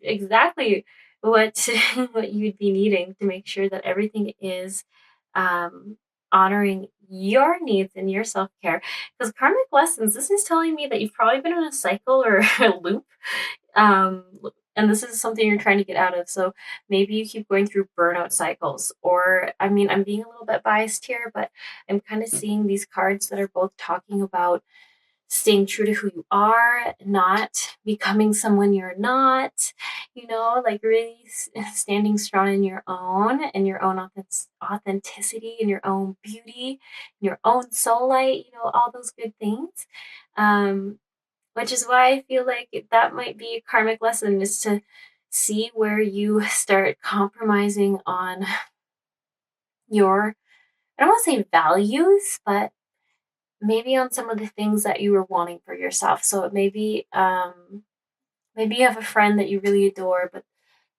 exactly what what you'd be needing to make sure that everything is um, honoring your needs and your self-care. Because karmic lessons, this is telling me that you've probably been in a cycle or a loop, um, and this is something you're trying to get out of. So maybe you keep going through burnout cycles, or I mean, I'm being a little bit biased here, but I'm kind of seeing these cards that are both talking about staying true to who you are, not becoming someone you're not, like really standing strong in your own and your own authenticity and your own beauty, your own soul light, all those good things. Which is why I feel like that might be a karmic lesson, is to see where you start compromising on your, I don't want to say values, but maybe on some of the things that you were wanting for yourself. So maybe you have a friend that you really adore, but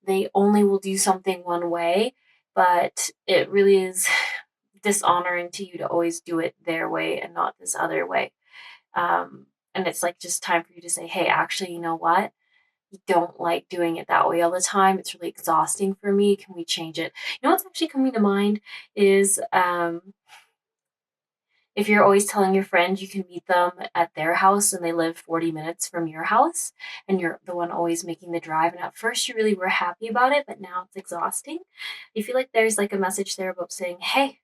they only will do something one way, but it really is dishonoring to you to always do it their way and not this other way. And it's like just time for you to say, hey, actually, you know what? You don't like doing it that way all the time. It's really exhausting for me. Can we change it? You know what's actually coming to mind is if you're always telling your friend you can meet them at their house and they live 40 minutes from your house and you're the one always making the drive, and at first you really were happy about it, but now it's exhausting. You feel like there's like a message there about saying, hey,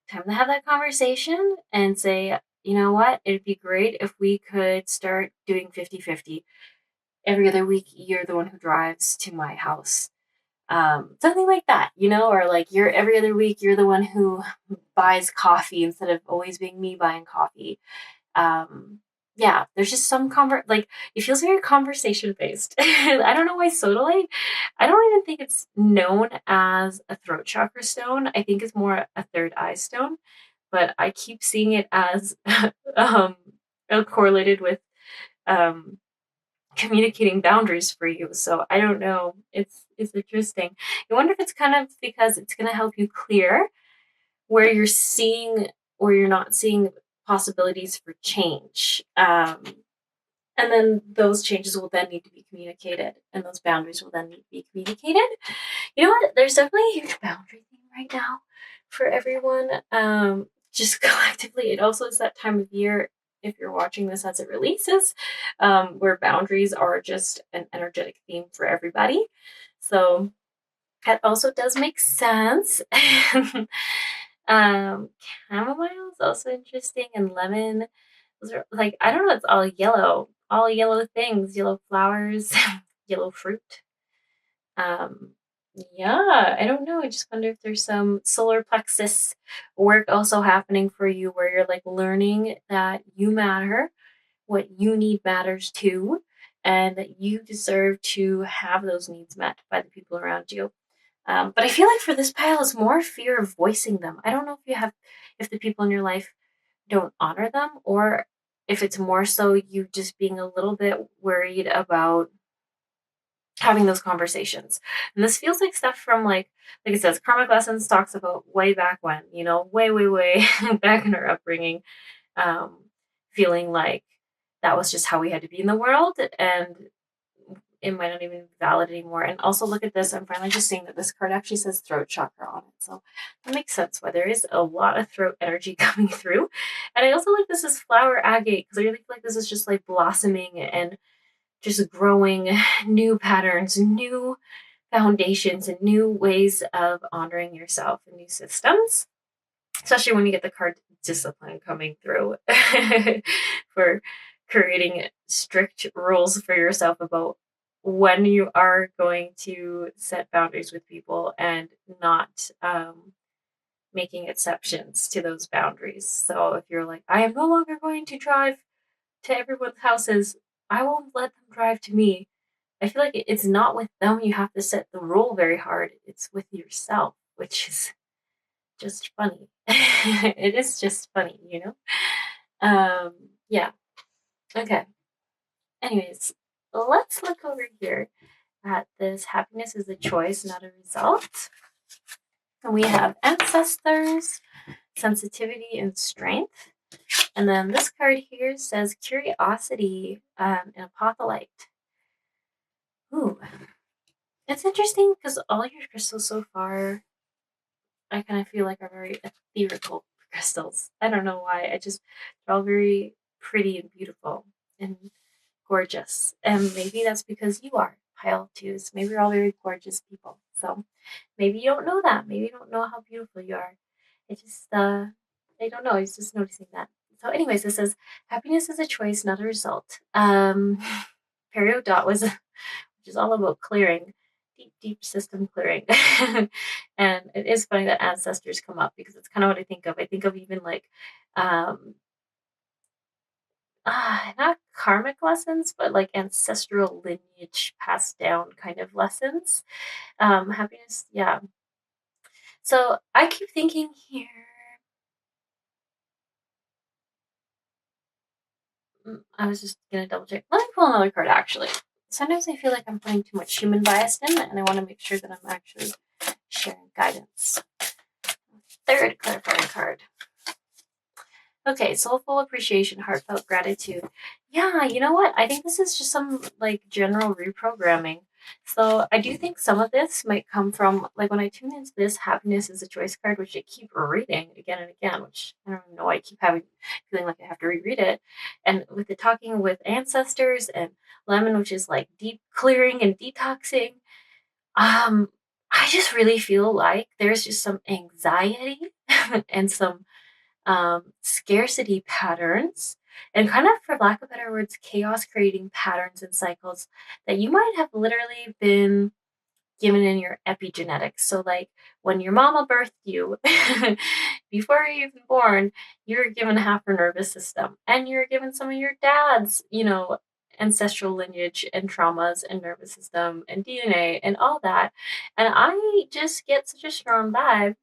time to have that conversation and say, you know what, it'd be great if we could start doing 50-50. Every other week you're the one who drives to my house, something like that, or like you're every other week you're the one who buys coffee instead of always being me buying coffee. Yeah, there's just some like it feels very conversation based. I don't know why sodalite. I don't even think it's known as a throat chakra stone. I think it's more a third eye stone, but I keep seeing it as um, correlated with um, communicating boundaries for you. So I don't know. It's interesting. I wonder if it's kind of because it's going to help you clear where you're seeing or you're not seeing possibilities for change. And then those changes will then need to be communicated, and those boundaries will then need to be communicated. You know what? There's definitely a huge boundary thing right now for everyone. Just collectively, it also is that time of year, if you're watching this as it releases, where boundaries are just an energetic theme for everybody. So that also does make sense. um, Chamomile is also interesting, and lemon. Those are like, I don't know, it's all yellow things, yellow flowers, yellow fruit. Um, yeah, I don't know. I just wonder if there's some solar plexus work also happening for you where you're like learning that you matter, what you need matters too, and that you deserve to have those needs met by the people around you. But I feel like for this pile is more fear of voicing them. I don't know if the people in your life don't honor them, or if it's more so you just being a little bit worried about having those conversations. And this feels like stuff from like it says, Karmic Lessons talks about way back when, way, way, way back in our upbringing, um, feeling like that was just how we had to be in the world, and it might not even be valid anymore. And also look at this, I'm finally just seeing that this card actually says throat chakra on it. So that makes sense why there is a lot of throat energy coming through. And I also like this is flower agate, because I really feel like this is just like blossoming and just growing new patterns, new foundations, and new ways of honoring yourself and new systems, especially when you get the card discipline coming through for creating strict rules for yourself about when you are going to set boundaries with people and not making exceptions to those boundaries. So if you're like, I am no longer going to drive to everyone's houses, I won't let them drive to me. I feel like it's not with them you have to set the rule very hard. It's with yourself, which is just funny. It is just funny, Yeah. Okay. Anyways, let's look over here at this happiness is a choice, not a result. And we have ancestors, sensitivity, and strength. And then this card here says curiosity and apotholite. Ooh. It's interesting because all your crystals so far, I kind of feel like are very ethereal crystals. I don't know why. They're all very pretty and beautiful and gorgeous. And maybe that's because you are pile twos. Maybe you're all very gorgeous people. So maybe you don't know that. Maybe you don't know how beautiful you are. I don't know. I was just noticing that. So anyways, this says happiness is a choice, not a result. Peridot was which is all about clearing, deep, deep system clearing. And it is funny that ancestors come up because it's kind of what I think of. I think of even like, not karmic lessons, but like ancestral lineage passed down kind of lessons. Happiness, yeah. So I keep thinking here, I was just going to double check. Let me pull another card actually. sometimes I feel like I'm putting too much human bias in, and I want to make sure that I'm actually sharing guidance. Third clarifying card. Okay, soulful appreciation, heartfelt gratitude. Yeah, you know what? I think this is just some like general reprogramming. So I do think some of this might come from like when I tune into this happiness is a choice card, which I keep reading again and again, which I don't know why I keep feeling like I have to reread it. And with the talking with ancestors and lemon, which is like deep clearing and detoxing, I just really feel like there's just some anxiety and some scarcity patterns, and kind of, for lack of better words, chaos creating patterns and cycles that you might have literally been given in your epigenetics. So, like when your mama birthed you, before you're even born, you're given half her nervous system, and you're given some of your dad's, ancestral lineage and traumas and nervous system and DNA and all that. And I just get such a strong vibe.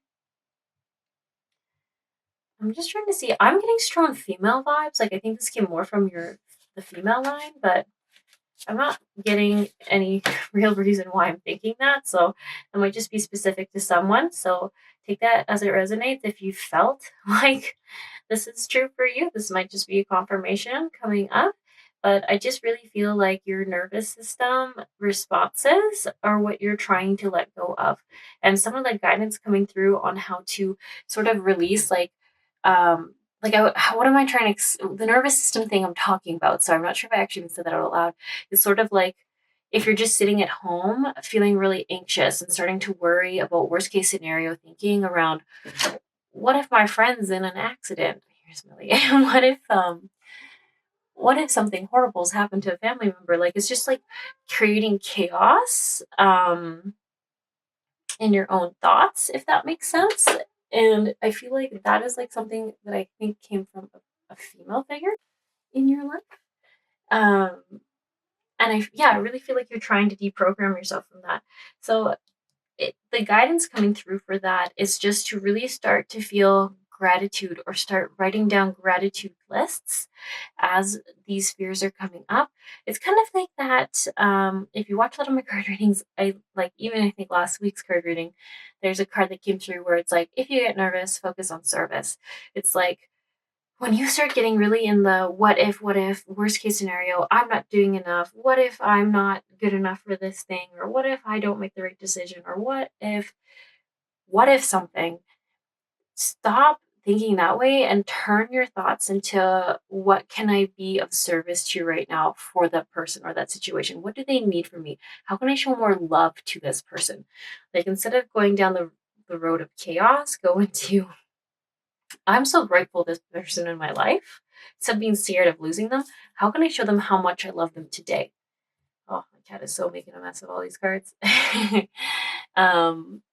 I'm just trying to see. I'm getting strong female vibes. Like I think this came more from the female line, but I'm not getting any real reason why I'm thinking that. So it might just be specific to someone. So take that as it resonates. If you felt like this is true for you, this might just be a confirmation coming up. But I just really feel like your nervous system responses are what you're trying to let go of. And some of the guidance coming through on how to sort of release, um, what am I trying to, the nervous system thing I'm talking about. So I'm not sure if I actually even said that out loud. It's sort of like if you're just sitting at home feeling really anxious and starting to worry about worst case scenario thinking around, what if my friend's in an accident? Here's Millie. What if something horrible's happened to a family member? Like it's just like creating chaos in your own thoughts, if that makes sense. And I feel like that is like something that I think came from a female figure in your life. And I really feel like you're trying to deprogram yourself from that. So the guidance coming through for that is just to really start to feel gratitude or start writing down gratitude lists as these fears are coming up. It's kind of like that. If you watch a lot of my card readings, I think last week's card reading, there's a card that came through where it's like, if you get nervous, focus on service. It's like, when you start getting really in the what if, worst case scenario, I'm not doing enough, what if I'm not good enough for this thing, or what if I don't make the right decision, or what if something, stop thinking that way and turn your thoughts into what can I be of service to right now for that person or that situation? What do they need from me? How can I show more love to this person? Like instead of going down the road of chaos, go into, I'm so grateful this person in my life. Instead of being scared of losing them, how can I show them how much I love them today? Oh, my cat is so making a mess of all these cards. um,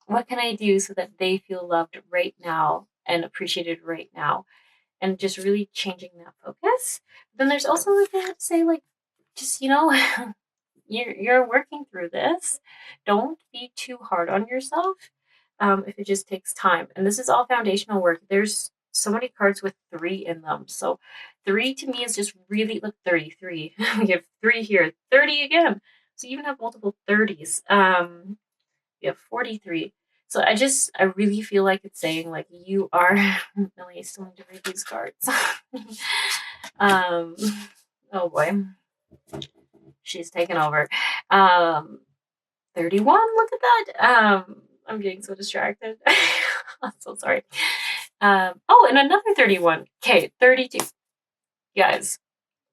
what can I do so that they feel loved right now and appreciated right now? And just really changing that focus. Then there's also like I have to say, like, just you're working through this. Don't be too hard on yourself if it just takes time. And this is all foundational work. There's so many cards with 3 in them. So 3 to me is just really, look, 33. We have 3 here, 30 again. So you even have multiple 30s. We have 43. So I really feel like it's saying like you are really still need to read these cards. um, oh boy, she's taken over. 31. Look at that. I'm getting so distracted. I'm so sorry. Oh, and another 31. Okay, 32. Guys,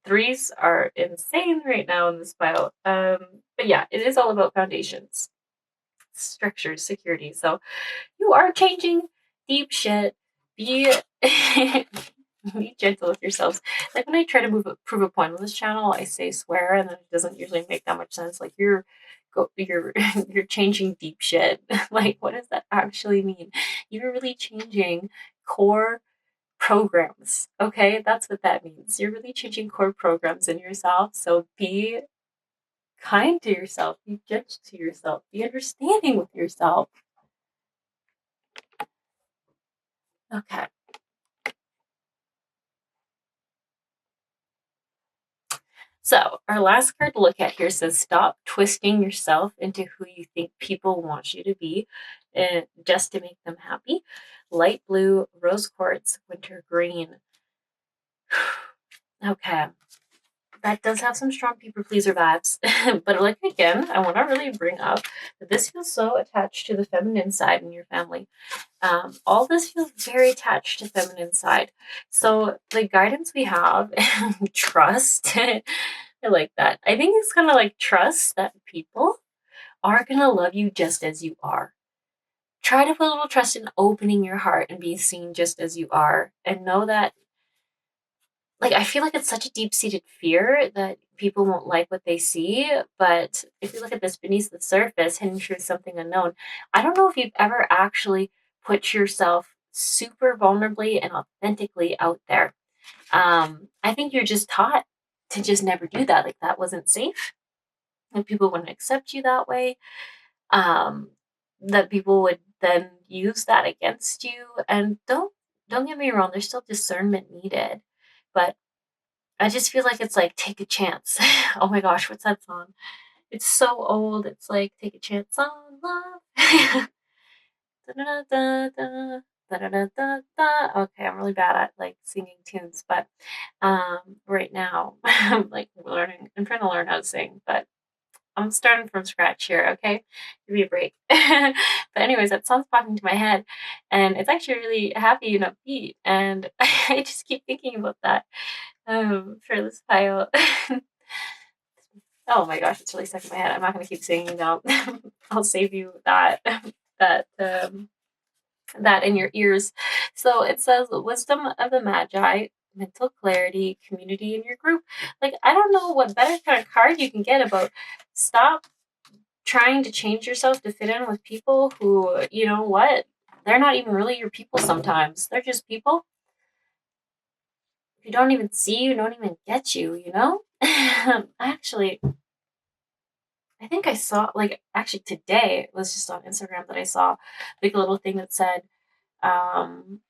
3s are insane right now in this pile. But yeah, it is all about foundations, structures, security. So you are changing deep shit. Be be gentle with yourselves. Like when I try to prove a point on this channel, I say swear, and then it doesn't usually make that much sense. Like you're you're changing deep shit. Like what does that actually mean? You're really changing core programs. Okay, that's what that means. You're really changing core programs in yourself. So be kind to yourself. Be gentle to yourself. Be understanding with yourself. Okay. So our last card to look at here says, stop twisting yourself into who you think people want you to be just to make them happy. Light blue, rose quartz, winter green. Okay. That does have some strong people pleaser vibes. But like, again, I want to really bring up that this feels so attached to the feminine side in your family. All this feels very attached to feminine side. So the guidance we have, trust. I like that. I think it's kind of like trust that people are going to love you just as you are. Try to put a little trust in opening your heart and be seen just as you are, and know that, like, I feel like it's such a deep-seated fear that people won't like what they see, but if you look at this beneath the surface, hidden truth, something unknown, I don't know if you've ever actually put yourself super vulnerably and authentically out there. I think you're just taught to just never do that. Like, that wasn't safe, and people wouldn't accept you that way. Um, that people would then use that against you. And don't get me wrong, there's still discernment needed, but I just feel like it's like take a chance. Oh my gosh, what's that song? It's so old. It's like take a chance on love. Da-da-da-da-da, da-da-da-da-da. Okay, I'm really bad at like singing tunes, but right now I'm like learning. I'm trying to learn how to sing, but I'm starting from scratch here. Okay, give me a break. But anyways, that song's popping into my head, and it's actually really happy and upbeat, and I just keep thinking about that for this pile. Oh my gosh, it's really stuck in my head. I'm not gonna keep singing now. I'll save you that that that in your ears. So it says wisdom of the magi, mental clarity, community in your group. Like, I don't know what better kind of card you can get about stop trying to change yourself to fit in with people who, you know what, they're not even really your people sometimes. They're just people who don't even see you, don't even get you, you know? Actually, I think I saw, like, actually today, it was just on Instagram that I saw, like, a little thing that said, um,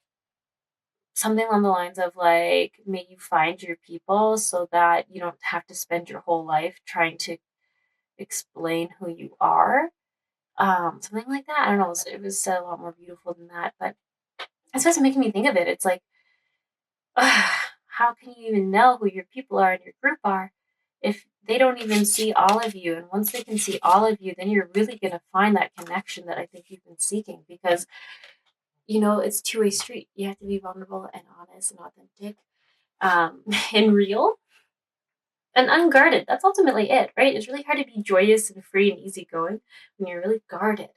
something along the lines of, like, may you find your people so that you don't have to spend your whole life trying to explain who you are. Something like that. I don't know. It was said a lot more beautiful than that, but it's just making me think of it. It's like, how can you even know who your people are and your group are if they don't even see all of you? And once they can see all of you, then you're really going to find that connection that I think you've been seeking, because, it's two-way street. You have to be vulnerable and honest and authentic, and real and unguarded. That's ultimately it, right? It's really hard to be joyous and free and easygoing when you're really guarded.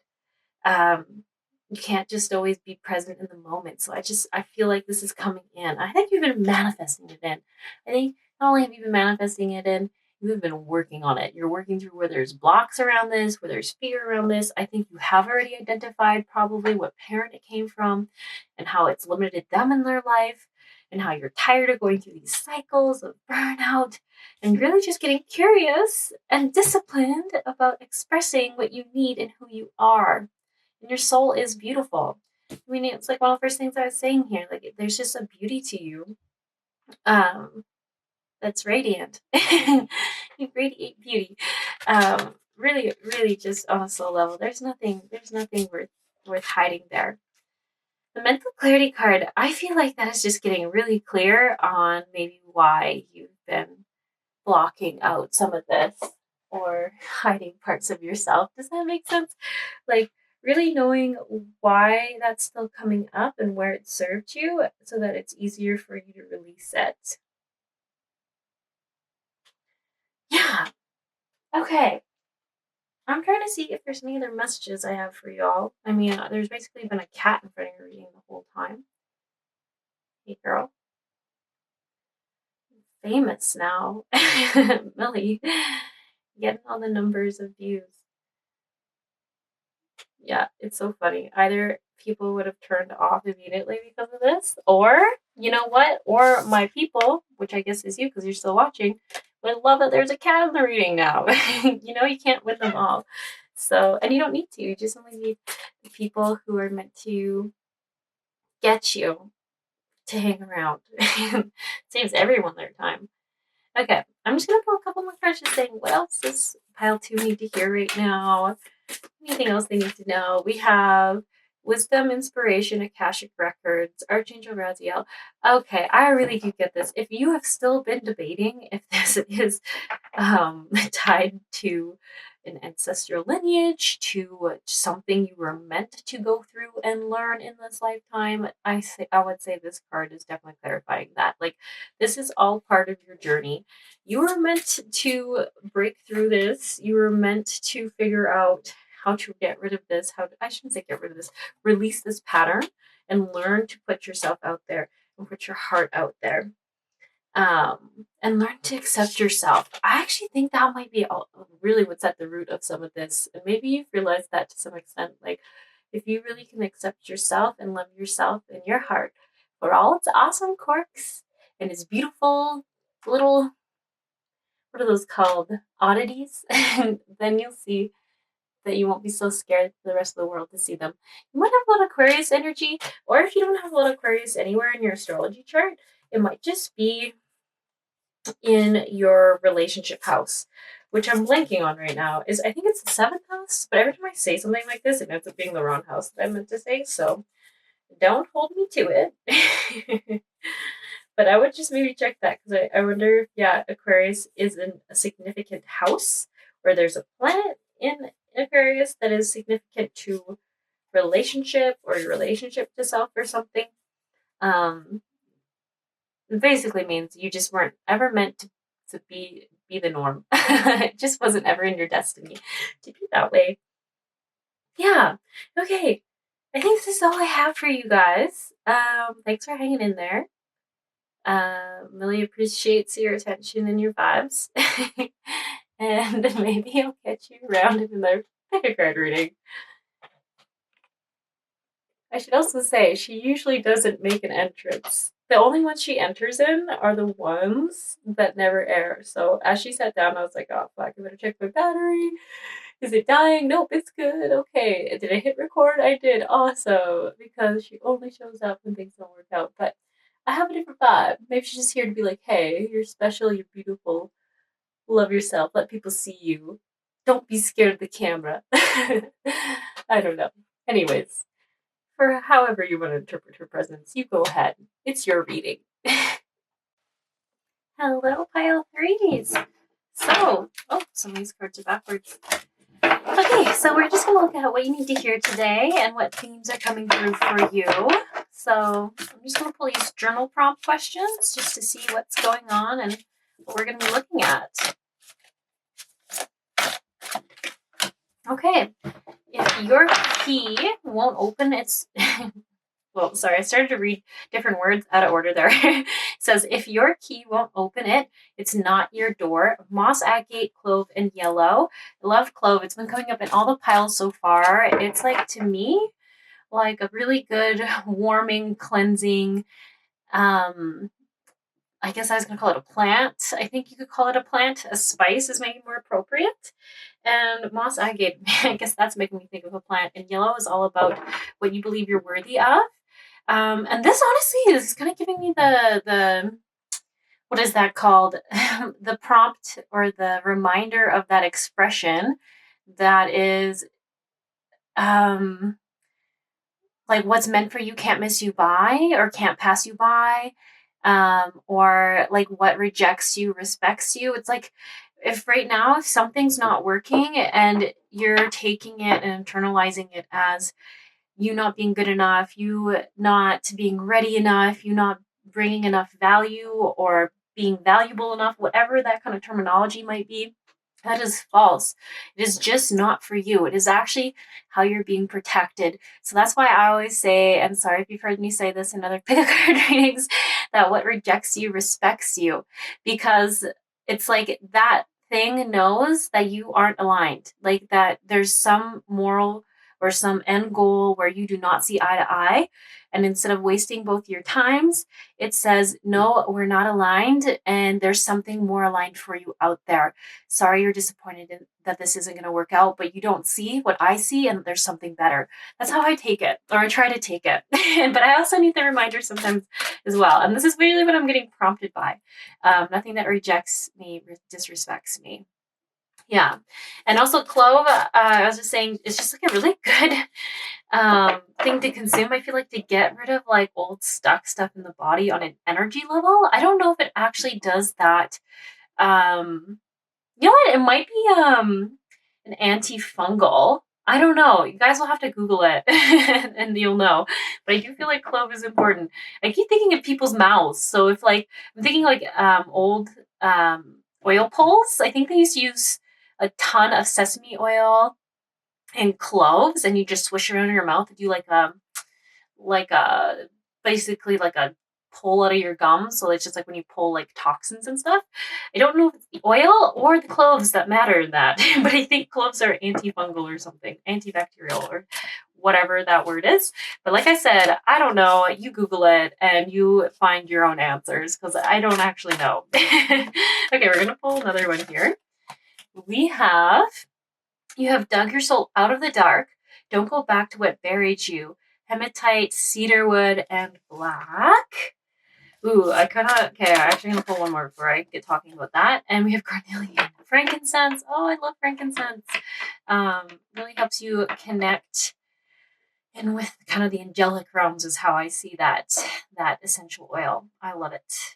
um, you can't just always be present in the moment. So I feel like this is coming in. I think you've been manifesting it in. I think not only have you been manifesting it in, you've been working on it. You're working through where there's blocks around this, where there's fear around this. I think you have already identified probably what parent it came from and how it's limited them in their life, and how you're tired of going through these cycles of burnout, and really just getting curious and disciplined about expressing what you need and who you are. And your soul is beautiful. I mean, it's like one of the first things I was saying here. Like, there's just a beauty to you, um, that's radiant. You radiate beauty. Really, really, just on a soul level. There's nothing worth hiding there. The mental clarity card, I feel like that is just getting really clear on maybe why you've been blocking out some of this or hiding parts of yourself. Does that make sense? Like, really knowing why that's still coming up and where it served you so that it's easier for you to release it. Yeah. Okay. I'm trying to see if there's any other messages I have for y'all. I mean, there's basically been a cat in front of your reading the whole time. Hey, girl. Famous now. Millie. Getting all the numbers of views. Yeah, it's so funny. Either people would have turned off immediately because of this, or you know what? Or my people, which I guess is you because you're still watching, would love that there's a cat in the reading now. You can't win them all. So, and you don't need to. You just only need the people who are meant to get you to hang around. Saves everyone their time. Okay, I'm just gonna pull a couple more cards just saying what else does pile 2 need to hear right now? Anything else they need to know? We have Wisdom, Inspiration, Akashic Records, Archangel Raziel. Okay, I really do get this. If you have still been debating if this is tied to an ancestral lineage, to something you were meant to go through and learn in this lifetime, I would say this card is definitely clarifying that. Like, this is all part of your journey. You were meant to break through this. You were meant to figure out how to get rid of this. I shouldn't say get rid of this. Release this pattern and learn to put yourself out there and put your heart out there, and learn to accept yourself. I actually think that might be really what's at the root of some of this. And maybe you've realized that to some extent. Like, if you really can accept yourself and love yourself in your heart for all its awesome quirks and its beautiful little, what are those called? Oddities. And then you'll see that you won't be so scared for the rest of the world to see them. You might have a lot of Aquarius energy, or if you don't have a lot of Aquarius anywhere in your astrology chart, it might just be in your relationship house, which I'm blanking on right now. I think it's the 7th house, but every time I say something like this, it ends up being the wrong house that I meant to say, so don't hold me to it. But I would just maybe check that, because I wonder if, yeah, Aquarius is in a significant house, or there's a planet in Aquarius that is significant to relationship, or your relationship to self or something. It basically means you just weren't ever meant to be the norm. It just wasn't ever in your destiny to be that way. Yeah. Okay. I think this is all I have for you guys. Thanks for hanging in there. Really appreciates your attention and your vibes. And maybe I'll catch you around in another pick card reading. I should also say, she usually doesn't make an entrance. The only ones she enters in are the ones that never air. So as she sat down, I was like, oh, fuck, I better check my battery. Is it dying? Nope, it's good. Okay. Did I hit record? I did. Awesome. Because she only shows up when things don't work out. But I have a different vibe. Maybe she's just here to be like, hey, you're special, you're beautiful. Love yourself. Let people see you. Don't be scared of the camera. I don't know. Anyways, for however you want to interpret her presence, you go ahead. It's your reading. Hello, pile threes. So, some of these cards are backwards. Okay, so we're just going to look at what you need to hear today and what themes are coming through for you. So I'm just going to pull these journal prompt questions just to see what's going on and what we're going to be looking at. Okay, if your key won't open its... Well, sorry, I started to read different words out of order there. It says, if your key won't open it, it's not your door. Moss, agate, clove, and yellow. I love clove. It's been coming up in all the piles so far. It's like, to me, like a really good warming, cleansing, I guess I was going to call it a plant. I think you could call it a plant. A spice is maybe more appropriate. And moss agate, I guess that's making me think of a plant. And yellow is all about what you believe you're worthy of. And this honestly is kind of giving me the what is that called? The prompt or the reminder of that expression that is like, what's meant for you can't miss you by or can't pass you by, or like what rejects you respects you. It's like, if right now if something's not working and you're taking it and internalizing it as you not being good enough, you not being ready enough, you not bringing enough value or being valuable enough, whatever that kind of terminology might be, that is false. It is just not for you. It is actually how you're being protected. So that's why I always say, and sorry if you've heard me say this in other pick card readings, that what rejects you respects you. Because it's like that thing knows that you aren't aligned. Like that there's some moral or some end goal where you do not see eye to eye. And instead of wasting both your times, it says, no, we're not aligned, and there's something more aligned for you out there. Sorry you're disappointed that this isn't going to work out, but you don't see what I see, and there's something better. That's how I take it, or I try to take it. But I also need the reminder sometimes as well. And this is really what I'm getting prompted by. Nothing that rejects me, disrespects me. Yeah. And also clove, I was just saying, it's just like a really good thing to consume. I feel like to get rid of like old stuck stuff in the body on an energy level. I don't know if it actually does that. You know what? It might be an antifungal. I don't know. You guys will have to Google it and you'll know. But I do feel like clove is important. I keep thinking of people's mouths. So if like I'm thinking like old oil pulls, I think they used to use a ton of sesame oil and cloves, and you just swish around in your mouth and do like a basically like a pull out of your gums. So it's just like when you pull like toxins and stuff. I don't know if it's the oil or the cloves that matter in that, but I think cloves are antifungal or something, antibacterial or whatever that word is. But like I said, I don't know. You Google it and you find your own answers because I don't actually know. Okay, we're going to pull another one here. We have, you have dug your soul out of the dark. Don't go back to what buried you. Hematite, cedarwood, and black. Ooh, I kind of, okay, I'm actually going to pull one more before I get talking about that. And we have carnelian, frankincense. Oh, I love frankincense. Really helps you connect and with kind of the angelic realms is how I see that essential oil. I love it.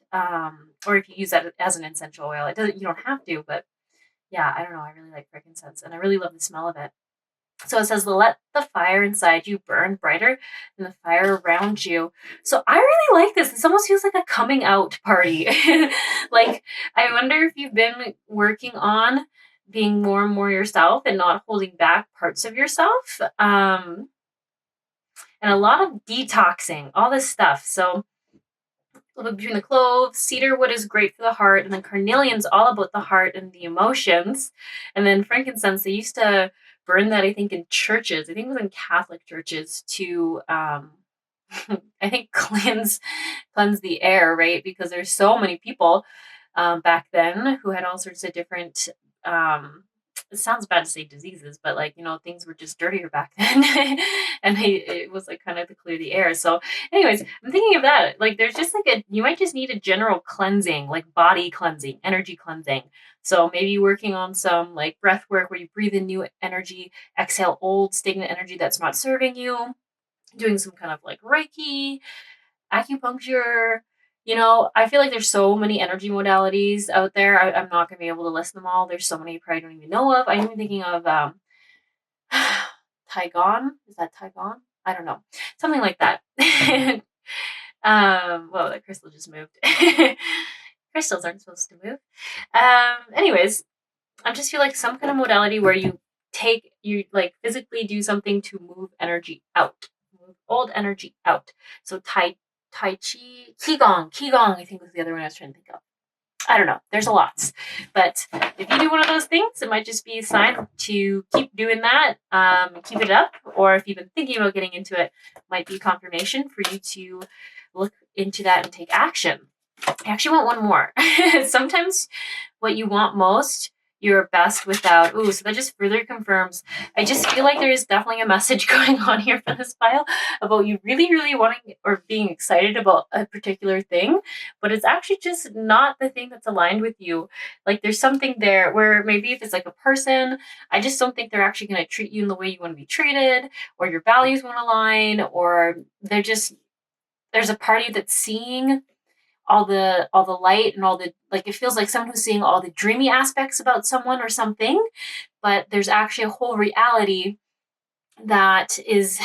Or if you use that as an essential oil, it doesn't, you don't have to, but yeah, I don't know. I really like frankincense and I really love the smell of it. So it says, let the fire inside you burn brighter than the fire around you. So I really like this. This almost feels like a coming out party. Like, I wonder if you've been working on being more and more yourself and not holding back parts of yourself. And a lot of detoxing, all this stuff. So between the cloves, cedarwood is great for the heart, and then carnelian's all about the heart and the emotions. And then frankincense, they used to burn that, I think, in churches. I think it was in Catholic churches to, I think, cleanse the air, right? Because there's so many people back then who had all sorts of different it sounds bad to say diseases, but like, you know, things were just dirtier back then. And it was like kind of to clear the air. So anyways, I'm thinking of that. Like there's just like you might just need a general cleansing, like body cleansing, energy cleansing. So maybe working on some like breath work where you breathe in new energy, exhale old stagnant energy that's not serving you, doing some kind of like Reiki, acupuncture. You know, I feel like there's so many energy modalities out there. I'm not going to be able to list them all. There's so many you probably don't even know of. I'm even thinking of Taigon. Is that Taigon? I don't know. Something like that. Well, the crystal just moved. Crystals aren't supposed to move. Anyways, I just feel like some kind of modality where you like physically do something to move energy out, move old energy out. So Tai Chi, Qigong, I think was the other one I was trying to think of. I don't know. There's a lot. But if you do one of those things, it might just be a sign to keep doing that, keep it up. Or if you've been thinking about getting into it, might be confirmation for you to look into that and take action. I actually want one more. Sometimes what you want most, you're best without. Ooh, so that just further confirms. I just feel like there is definitely a message going on here for this file about you really, really wanting or being excited about a particular thing, but it's actually just not the thing that's aligned with you. Like there's something there where maybe if it's like a person, I just don't think they're actually going to treat you in the way you want to be treated, or your values won't align, or there's a party that's seeing all the light and all the, like, it feels like someone who's seeing all the dreamy aspects about someone or something, but there's actually a whole reality that is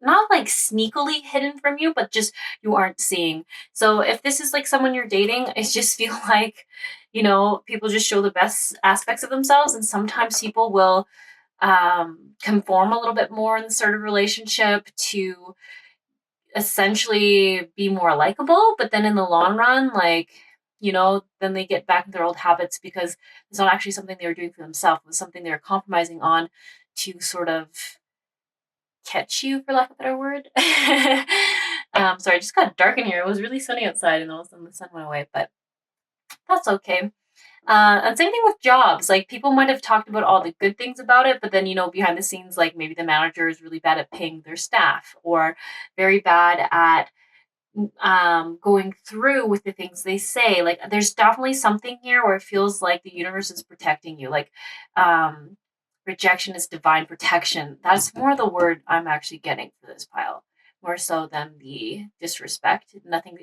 not like sneakily hidden from you, but just you aren't seeing. So if this is like someone you're dating, I just feel like, you know, people just show the best aspects of themselves, and sometimes people will conform a little bit more in the sort of relationship to essentially be more likable, but then in the long run, like, you know, then they get back in their old habits because it's not actually something they were doing for themselves. It was something they were compromising on to sort of catch you, for lack of a better word. Sorry, it just got dark in here. It was really sunny outside, and all of a sudden the sun went away, but that's okay. And same thing with jobs. Like, people might have talked about all the good things about it, but then, behind the scenes, like, maybe the manager is really bad at paying their staff, or very bad at going through with the things they say. Like, there's definitely something here where it feels like the universe is protecting you. Like, rejection is divine protection. That's more the word I'm actually getting for this pile, more so than the disrespect.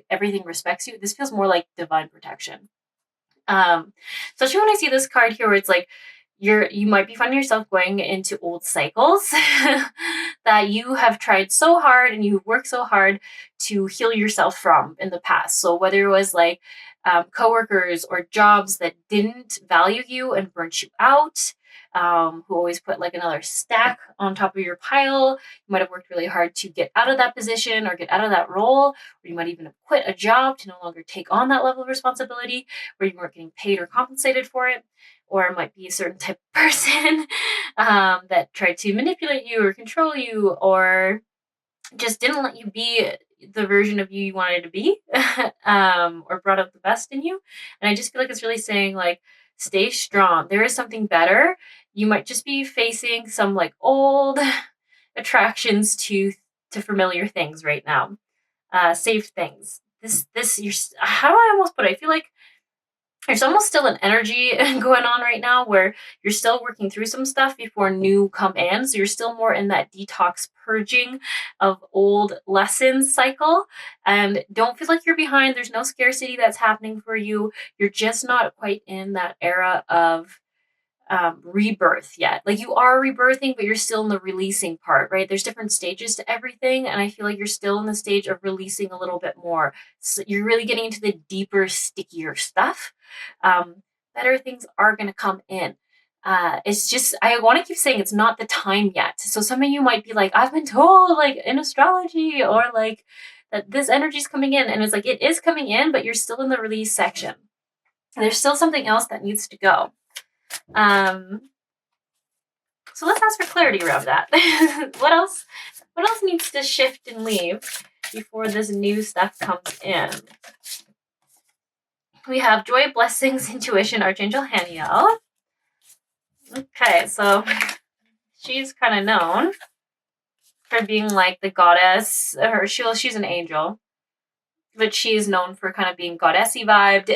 Everything respects you. This feels more like divine protection. Especially when I see this card here, where it's like you might be finding yourself going into old cycles that you have tried so hard and you've worked so hard to heal yourself from in the past. So whether it was like coworkers or jobs that didn't value you and burnt you out, who always put like another stack on top of your pile. You might have worked really hard to get out of that position or get out of that role, or you might even have quit a job to no longer take on that level of responsibility, where you weren't getting paid or compensated for it. Or it might be a certain type of person that tried to manipulate you or control you, or just didn't let you be the version of you wanted to be, or brought out the best in you. And I just feel like it's really saying, like, stay strong. There is something better. You might just be facing some like old attractions to familiar things right now, safe things. How do I almost put it? I feel like there's almost still an energy going on right now where you're still working through some stuff before new come in. So you're still more in that detox purging of old lessons cycle. And don't feel like you're behind. There's no scarcity that's happening for you. You're just not quite in that era of rebirth yet. Like, you are rebirthing, but you're still in the releasing part, right? There's different stages to everything, and I feel like you're still in the stage of releasing a little bit more. So you're really getting into the deeper, stickier stuff. Better things are going to come in. It's just, I want to keep saying it's not the time yet. So some of you might be like, I've been told, like, in astrology, or like that this energy is coming in, and it's like, it is coming in, but you're still in the release section. And there's still something else that needs to go. So let's ask for clarity around that. What else needs to shift and leave before this new stuff comes in? We have joy, blessings, intuition, Archangel Haniel. Okay, so she's kind of known for being like the goddess, or she's an angel, but she's known for kind of being goddessy vibed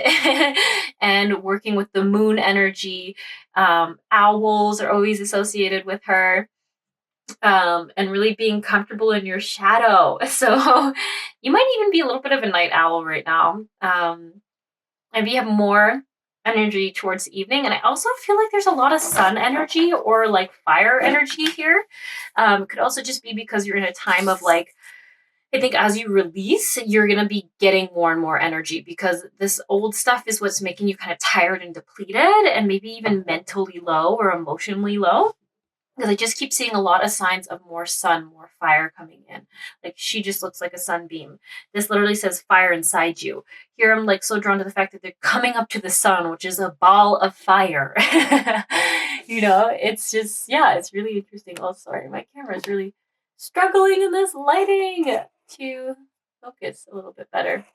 and working with the moon energy. Owls are always associated with her, and really being comfortable in your shadow. So you might even be a little bit of a night owl right now. Maybe you have more energy towards the evening. And I also feel like there's a lot of sun energy or like fire energy here. Could also just be because you're in a time of like, I think as you release, you're going to be getting more and more energy, because this old stuff is what's making you kind of tired and depleted, and maybe even mentally low or emotionally low. Because I just keep seeing a lot of signs of more sun, more fire coming in. Like, she just looks like a sunbeam. This literally says fire inside you. Here I'm like so drawn to the fact that they're coming up to the sun, which is a ball of fire. It's just, yeah, it's really interesting. Oh, sorry, my camera is really struggling in this lighting to focus a little bit better.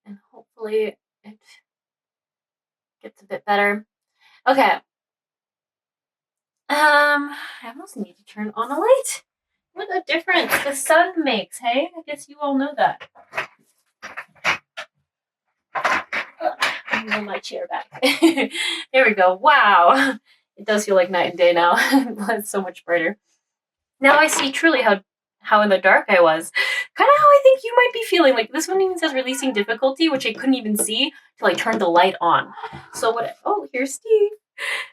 And hopefully it gets a bit better. Okay. I almost need to turn on a light. What a difference the sun makes, hey? I guess you all know that. I'll move my chair back. There we go. Wow. It does feel like night and day now. It's so much brighter. Now I see truly how in the dark I was. Kind of how I think you might be feeling. Like, this one even says releasing difficulty, which I couldn't even see till I turned the light on. So here's Steve.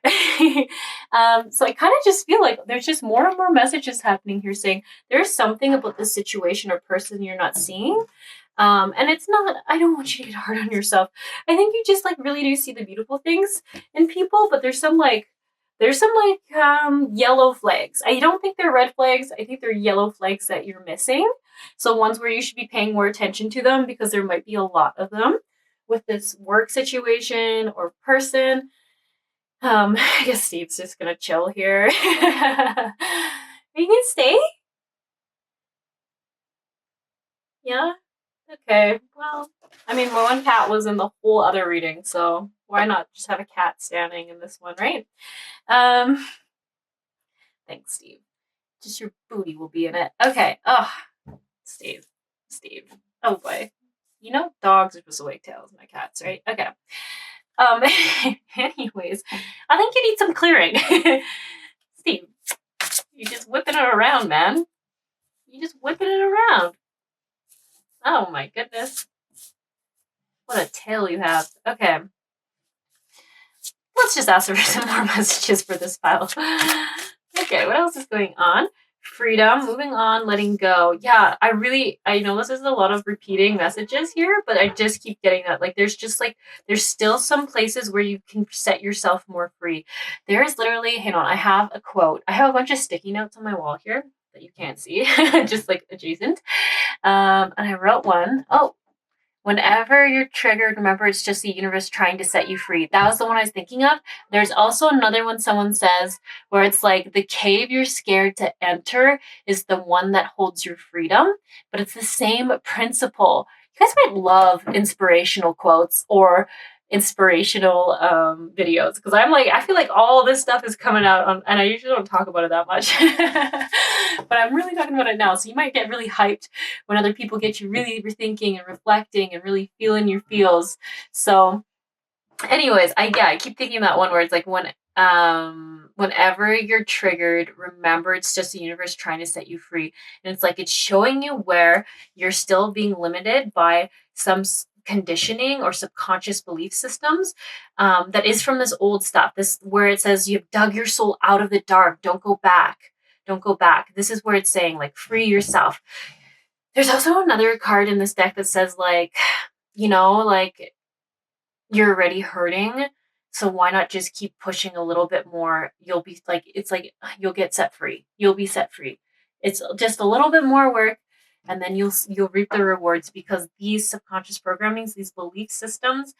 So I kind of just feel like there's just more and more messages happening here saying there's something about this situation or person you're not seeing. And it's not, I don't want you to get hard on yourself. I think you just like really do see the beautiful things in people, but there's some yellow flags. I don't think they're red flags. I think they're yellow flags that you're missing. So ones where you should be paying more attention to them, because there might be a lot of them with this work situation or person. I guess Steve's just gonna chill here. Are you gonna stay? Yeah? Okay. Well, I mean, my one cat was in the whole other reading, so why not just have a cat standing in this one, right? Um, thanks, Steve. Just your booty will be in it. Okay. Oh, Steve. Oh boy. You know dogs are just awake tails, my cats, right? Okay. Anyways, I think you need some clearing. Steve, you're just whipping it around, man. You're just whipping it around. Oh my goodness. What a tail you have. Okay. Let's just ask for some more messages for this file. Okay, what else is going on? Freedom, moving on, letting go. Yeah, I know this is a lot of repeating messages here, but I just keep getting that. Like, there's still some places where you can set yourself more free. There is literally, hang on, I have a quote. I have a bunch of sticky notes on my wall here that you can't see, just like adjacent. And I wrote one. Oh, whenever you're triggered, remember it's just the universe trying to set you free. That was the one I was thinking of. There's also another one someone says where it's like the cave you're scared to enter is the one that holds your freedom, but it's the same principle. You guys might love inspirational quotes or inspirational videos because I feel like all this stuff is coming out on, and I usually don't talk about it that much, but I'm really talking about it now. So you might get really hyped when other people get you really rethinking and reflecting and really feeling your feels. So anyways, I keep thinking that one where it's like whenever you're triggered, remember it's just the universe trying to set you free. And it's like it's showing you where you're still being limited by some conditioning or subconscious belief systems that is from this old stuff. This where it says you've dug your soul out of the dark. Don't go back. Don't go back. This is where it's saying like free yourself. There's also another card in this deck that says like, like you're already hurting, so why not just keep pushing a little bit more? You'll be like, it's like you'll get set free. You'll be set free. It's just a little bit more work, and then you'll reap the rewards because these subconscious programmings, these belief systems,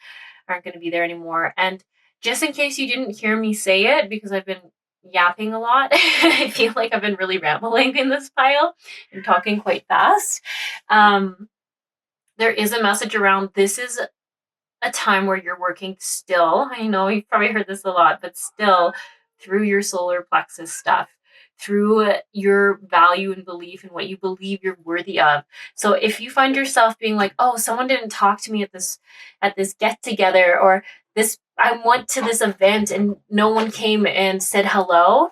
aren't going to be there anymore. And just in case you didn't hear me say it, because I've been yapping a lot, I feel like I've been really rambling in this pile and talking quite fast. There is a message around this is a time where you're working still. I know you've probably heard this a lot, but still through your solar plexus stuff, through your value and belief in what you believe you're worthy of. So if you find yourself being like, oh, someone didn't talk to me at this get together, or this I went to this event and no one came and said hello,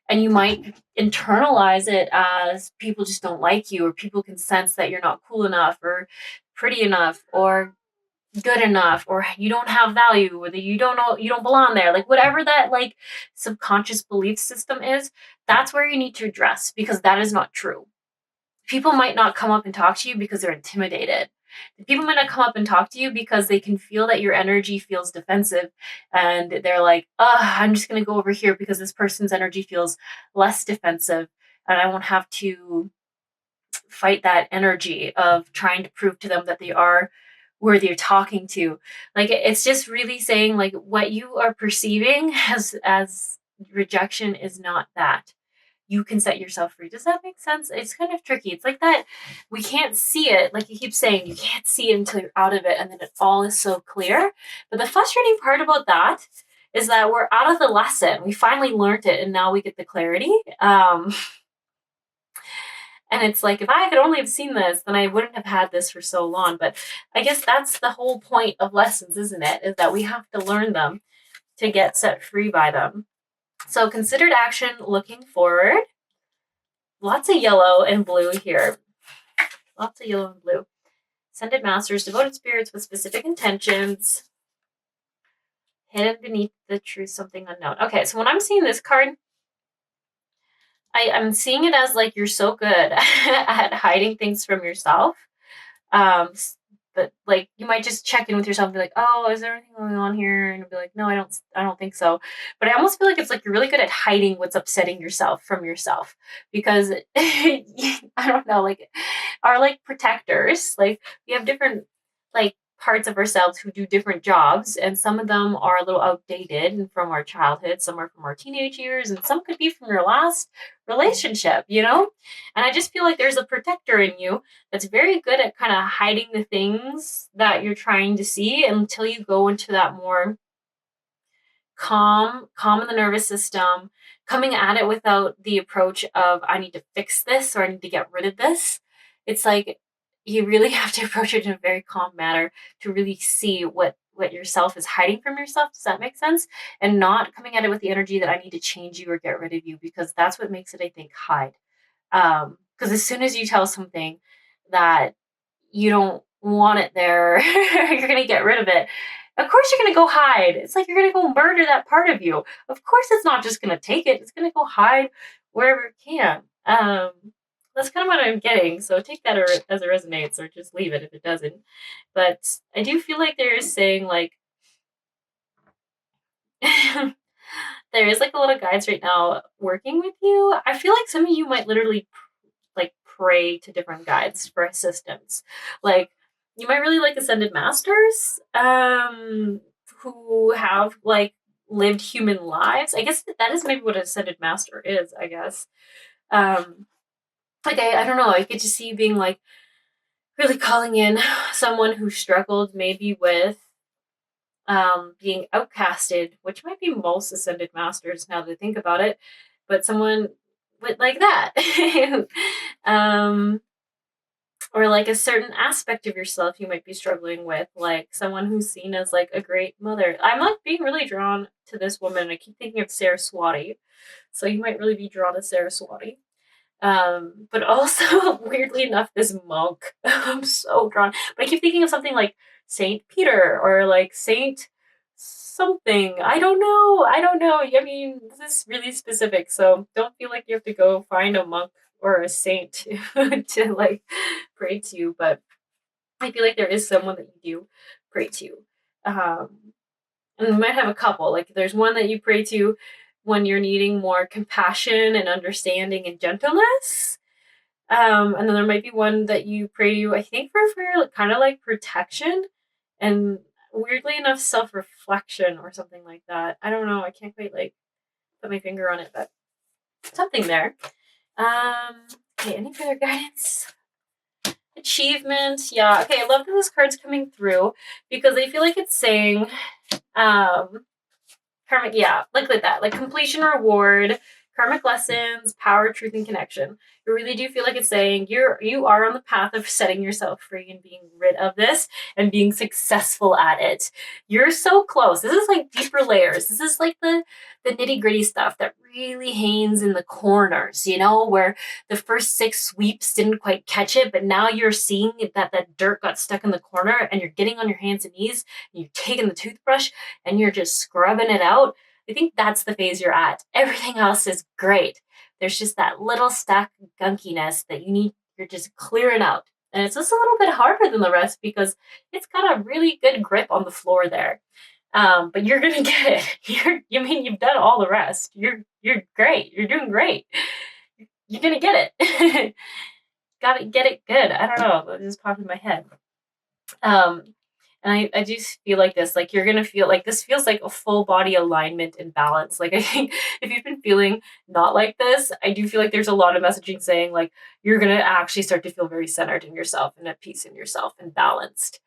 and you might internalize it as people just don't like you, or people can sense that you're not cool enough or pretty enough or good enough, or you don't have value, or that you don't belong there, like whatever that like subconscious belief system is, that's where you need to address, because that is not true. People might not come up and talk to you because they're intimidated. People might not come up and talk to you because they can feel that your energy feels defensive, and they're like, I'm just going to go over here because this person's energy feels less defensive, and I won't have to fight that energy of trying to prove to them that they are worthy of talking to. Like, it's just really saying like what you are perceiving as rejection is not that. You can set yourself free. Does that make sense? It's kind of tricky. It's like that we can't see it. Like you keep saying, you can't see it until you're out of it, and then it all is so clear. But the frustrating part about that is that we're out of the lesson. We finally learned it, and now we get the clarity. And it's like, if I could only have seen this, then I wouldn't have had this for so long. But I guess that's the whole point of lessons, isn't it? Is that we have to learn them to get set free by them. So considered action, looking forward. Lots of yellow and blue here. Lots of yellow and blue. Ascended masters, devoted spirits with specific intentions. Hidden beneath the truth, something unknown. Okay, so when I'm seeing this card, I'm seeing it as like you're so good at hiding things from yourself. But like you might just check in with yourself and be like, oh, is there anything going on here? And you'll be like, no, I don't think so. But I almost feel like it's like you're really good at hiding what's upsetting yourself from yourself, because I don't know, like our like protectors, like we have different like parts of ourselves who do different jobs, and some of them are a little outdated and from our childhood, some are from our teenage years, and some could be from your last relationship, you know? And I just feel like there's a protector in you that's very good at kind of hiding the things that you're trying to see until you go into that more calm in the nervous system, coming at it without the approach of, I need to fix this or I need to get rid of this. It's like you really have to approach it in a very calm manner to really see what yourself is hiding from yourself. Does that make sense? And not coming at it with the energy that I need to change you or get rid of you, because that's what makes it, I think, hide. Because as soon as you tell something that you don't want it there, you're going to get rid of it. Of course you're going to go hide. It's like you're going to go murder that part of you. Of course it's not just going to take it. It's going to go hide wherever it can. That's kind of what I'm getting. So take that as it resonates, or just leave it if it doesn't. But I do feel like there is saying, like, there is like a lot of guides right now working with you. I feel like some of you might literally like pray to different guides for assistance. Like, you might really like ascended masters who have like lived human lives. I guess that is maybe what an ascended master is, I guess. Like, I don't know, I get to see you being like really calling in someone who struggled maybe with being outcasted, which might be most ascended masters now that I think about it, but someone with like that. Or like a certain aspect of yourself you might be struggling with, like someone who's seen as like a great mother. I'm like being really drawn to this woman. I keep thinking of Saraswati, so you might really be drawn to Saraswati. But also weirdly enough, this monk. I'm so drawn. But I keep thinking of something like Saint Peter or like Saint something. I don't know. I mean, this is really specific, so don't feel like you have to go find a monk or a saint to like pray to, but I feel like there is someone that you do pray to. And you might have a couple. Like, there's one that you pray to when you're needing more compassion and understanding and gentleness. And then there might be one that you pray to, I think, for kind of like protection and weirdly enough self-reflection or something like that. I don't know. I can't quite like put my finger on it, but something there. Okay, any further guidance? Achievement, yeah. Okay, I love that this card's coming through because I feel like it's saying, karmic, yeah, like that, like completion, reward, karmic lessons, power, truth, and connection. I really do feel like it's saying you are on the path of setting yourself free and being rid of this and being successful at it. You're so close. This is like deeper layers. This is like the nitty gritty stuff that really hangs in the corners, you know, where the first 6 sweeps didn't quite catch it, but now you're seeing that dirt got stuck in the corner and you're getting on your hands and knees and you're taking the toothbrush and you're just scrubbing it out. I think that's the phase you're at. Everything else is great. There's just that little stuck gunkiness that you're just clearing out. And it's just a little bit harder than the rest because it's got a really good grip on the floor there. But you're gonna get it. You've done all the rest. You're great. You're doing great. You're gonna get it. Gotta get it good. I don't know. It just popped in my head. And I just feel like this, like you're gonna feel like this feels like a full body alignment and balance. Like, I think if you've been feeling not like this, I do feel like there's a lot of messaging saying like you're gonna actually start to feel very centered in yourself and at peace in yourself and balanced.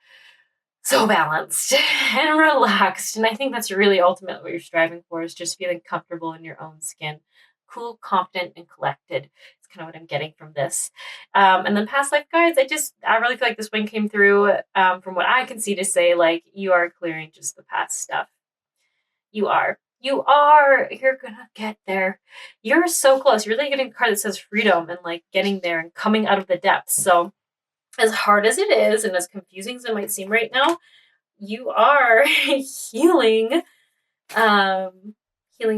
So balanced and relaxed. And I think that's really ultimately what you're striving for, is just feeling comfortable in your own skin. Cool, confident, and collected. It's kind of what I'm getting from this. And then past life guides, I really feel like this one came through from what I can see to say, like, you are clearing just the past stuff. You are. You're gonna get there. You're so close. You're really getting a card that says freedom and like getting there and coming out of the depths. So as hard as it is and as confusing as it might seem right now, you are healing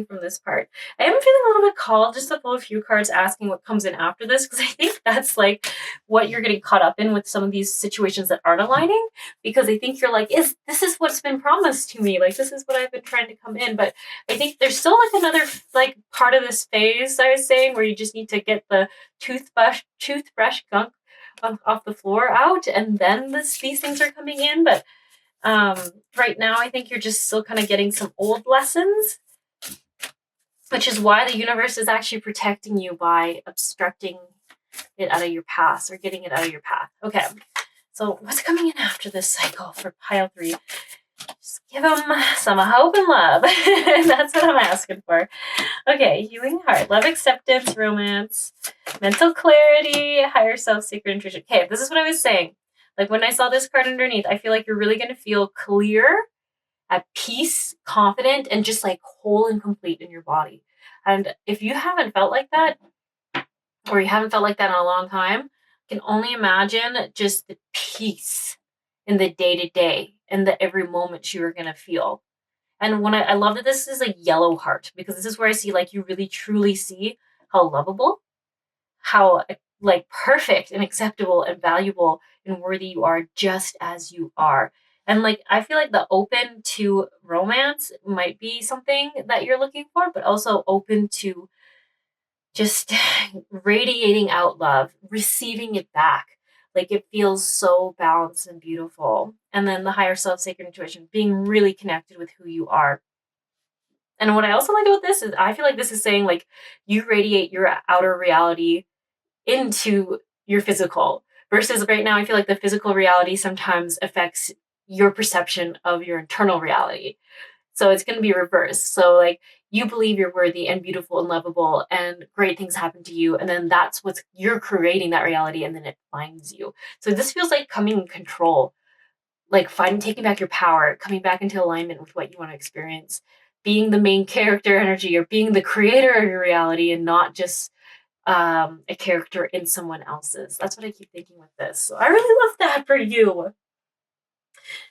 from this part. I am feeling a little bit called just to pull a few cards asking what comes in after this, because I think that's like what you're getting caught up in with some of these situations that aren't aligning, because I think you're like, this is what's been promised to me, like this is what I've been trying to come in. But I think there's still like another like part of this phase I was saying where you just need to get the toothbrush gunk off the floor out, and then these things are coming in. But Right now, I think you're just still kind of getting some old lessons, which is why the universe is actually protecting you by obstructing it out of your past or getting it out of your path. Okay, so what's coming in after this cycle for pile 3? Just give them some hope and love. That's what I'm asking for. Okay, healing heart, love, acceptance, romance, mental clarity, higher self, sacred intuition. Okay, this is what I was saying. Like when I saw this card underneath, I feel like you're really going to feel clear, at peace, confident, and just like whole and complete in your body. And if you haven't felt like that, or you haven't felt like that in a long time, I can only imagine just the peace in the day to day and the every moment you are going to feel. And when I love that this is a yellow heart, because this is where I see like you really truly see how lovable, how like perfect and acceptable and valuable and worthy you are just as you are. And like I feel like the open to romance might be something that you're looking for, but also open to just radiating out love, receiving it back. Like it feels so balanced and beautiful. And then the higher self, sacred intuition, being really connected with who you are. And what I also like about this is I feel like this is saying like you radiate your outer reality into your physical, versus right now I feel like the physical reality sometimes affects your perception of your internal reality. So it's going to be reversed. So like you believe you're worthy and beautiful and lovable and great things happen to you, and then that's what's you're creating that reality, and then it finds you. So this feels like coming in control, like taking back your power, coming back into alignment with what you want to experience, being the main character energy, or being the creator of your reality and not just a character in someone else's. That's what I keep thinking with this. So I really love that for you.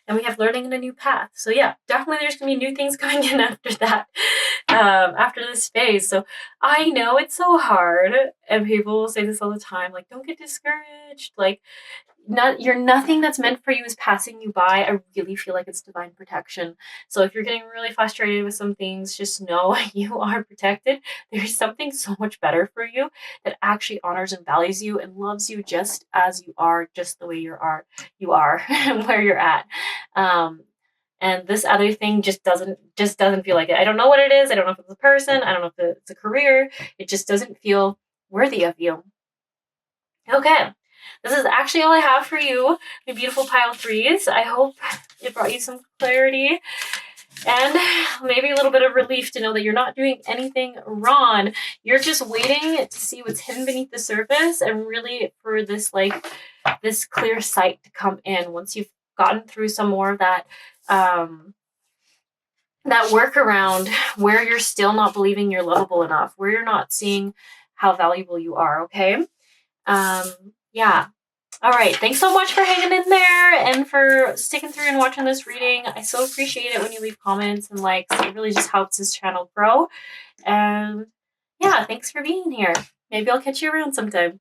And we have learning in a new path. So yeah, definitely there's gonna be new things coming in after that, after this phase. So I know it's so hard, and people will say this all the time, like, don't get discouraged. Like, you're nothing that's meant for you is passing you by. I really feel like it's divine protection. So if you're getting really frustrated with some things, just know you are protected. There's something so much better for you that actually honors and values you and loves you just as you are, just the way you are where you're at. And this other thing just doesn't feel like it. I don't know what it is. I don't know if it's a person. I don't know if it's a career. It just doesn't feel worthy of you. Okay. This is actually all I have for you, my beautiful pile 3s. I hope it brought you some clarity and maybe a little bit of relief to know that you're not doing anything wrong. You're just waiting to see what's hidden beneath the surface, and really for this this clear sight to come in once you've gotten through some more of that that work around where you're still not believing you're lovable enough, where you're not seeing how valuable you are. Okay. Yeah. All right. Thanks so much for hanging in there and for sticking through and watching this reading. I so appreciate it when you leave comments and likes. It really just helps this channel grow. And yeah, thanks for being here. Maybe I'll catch you around sometime.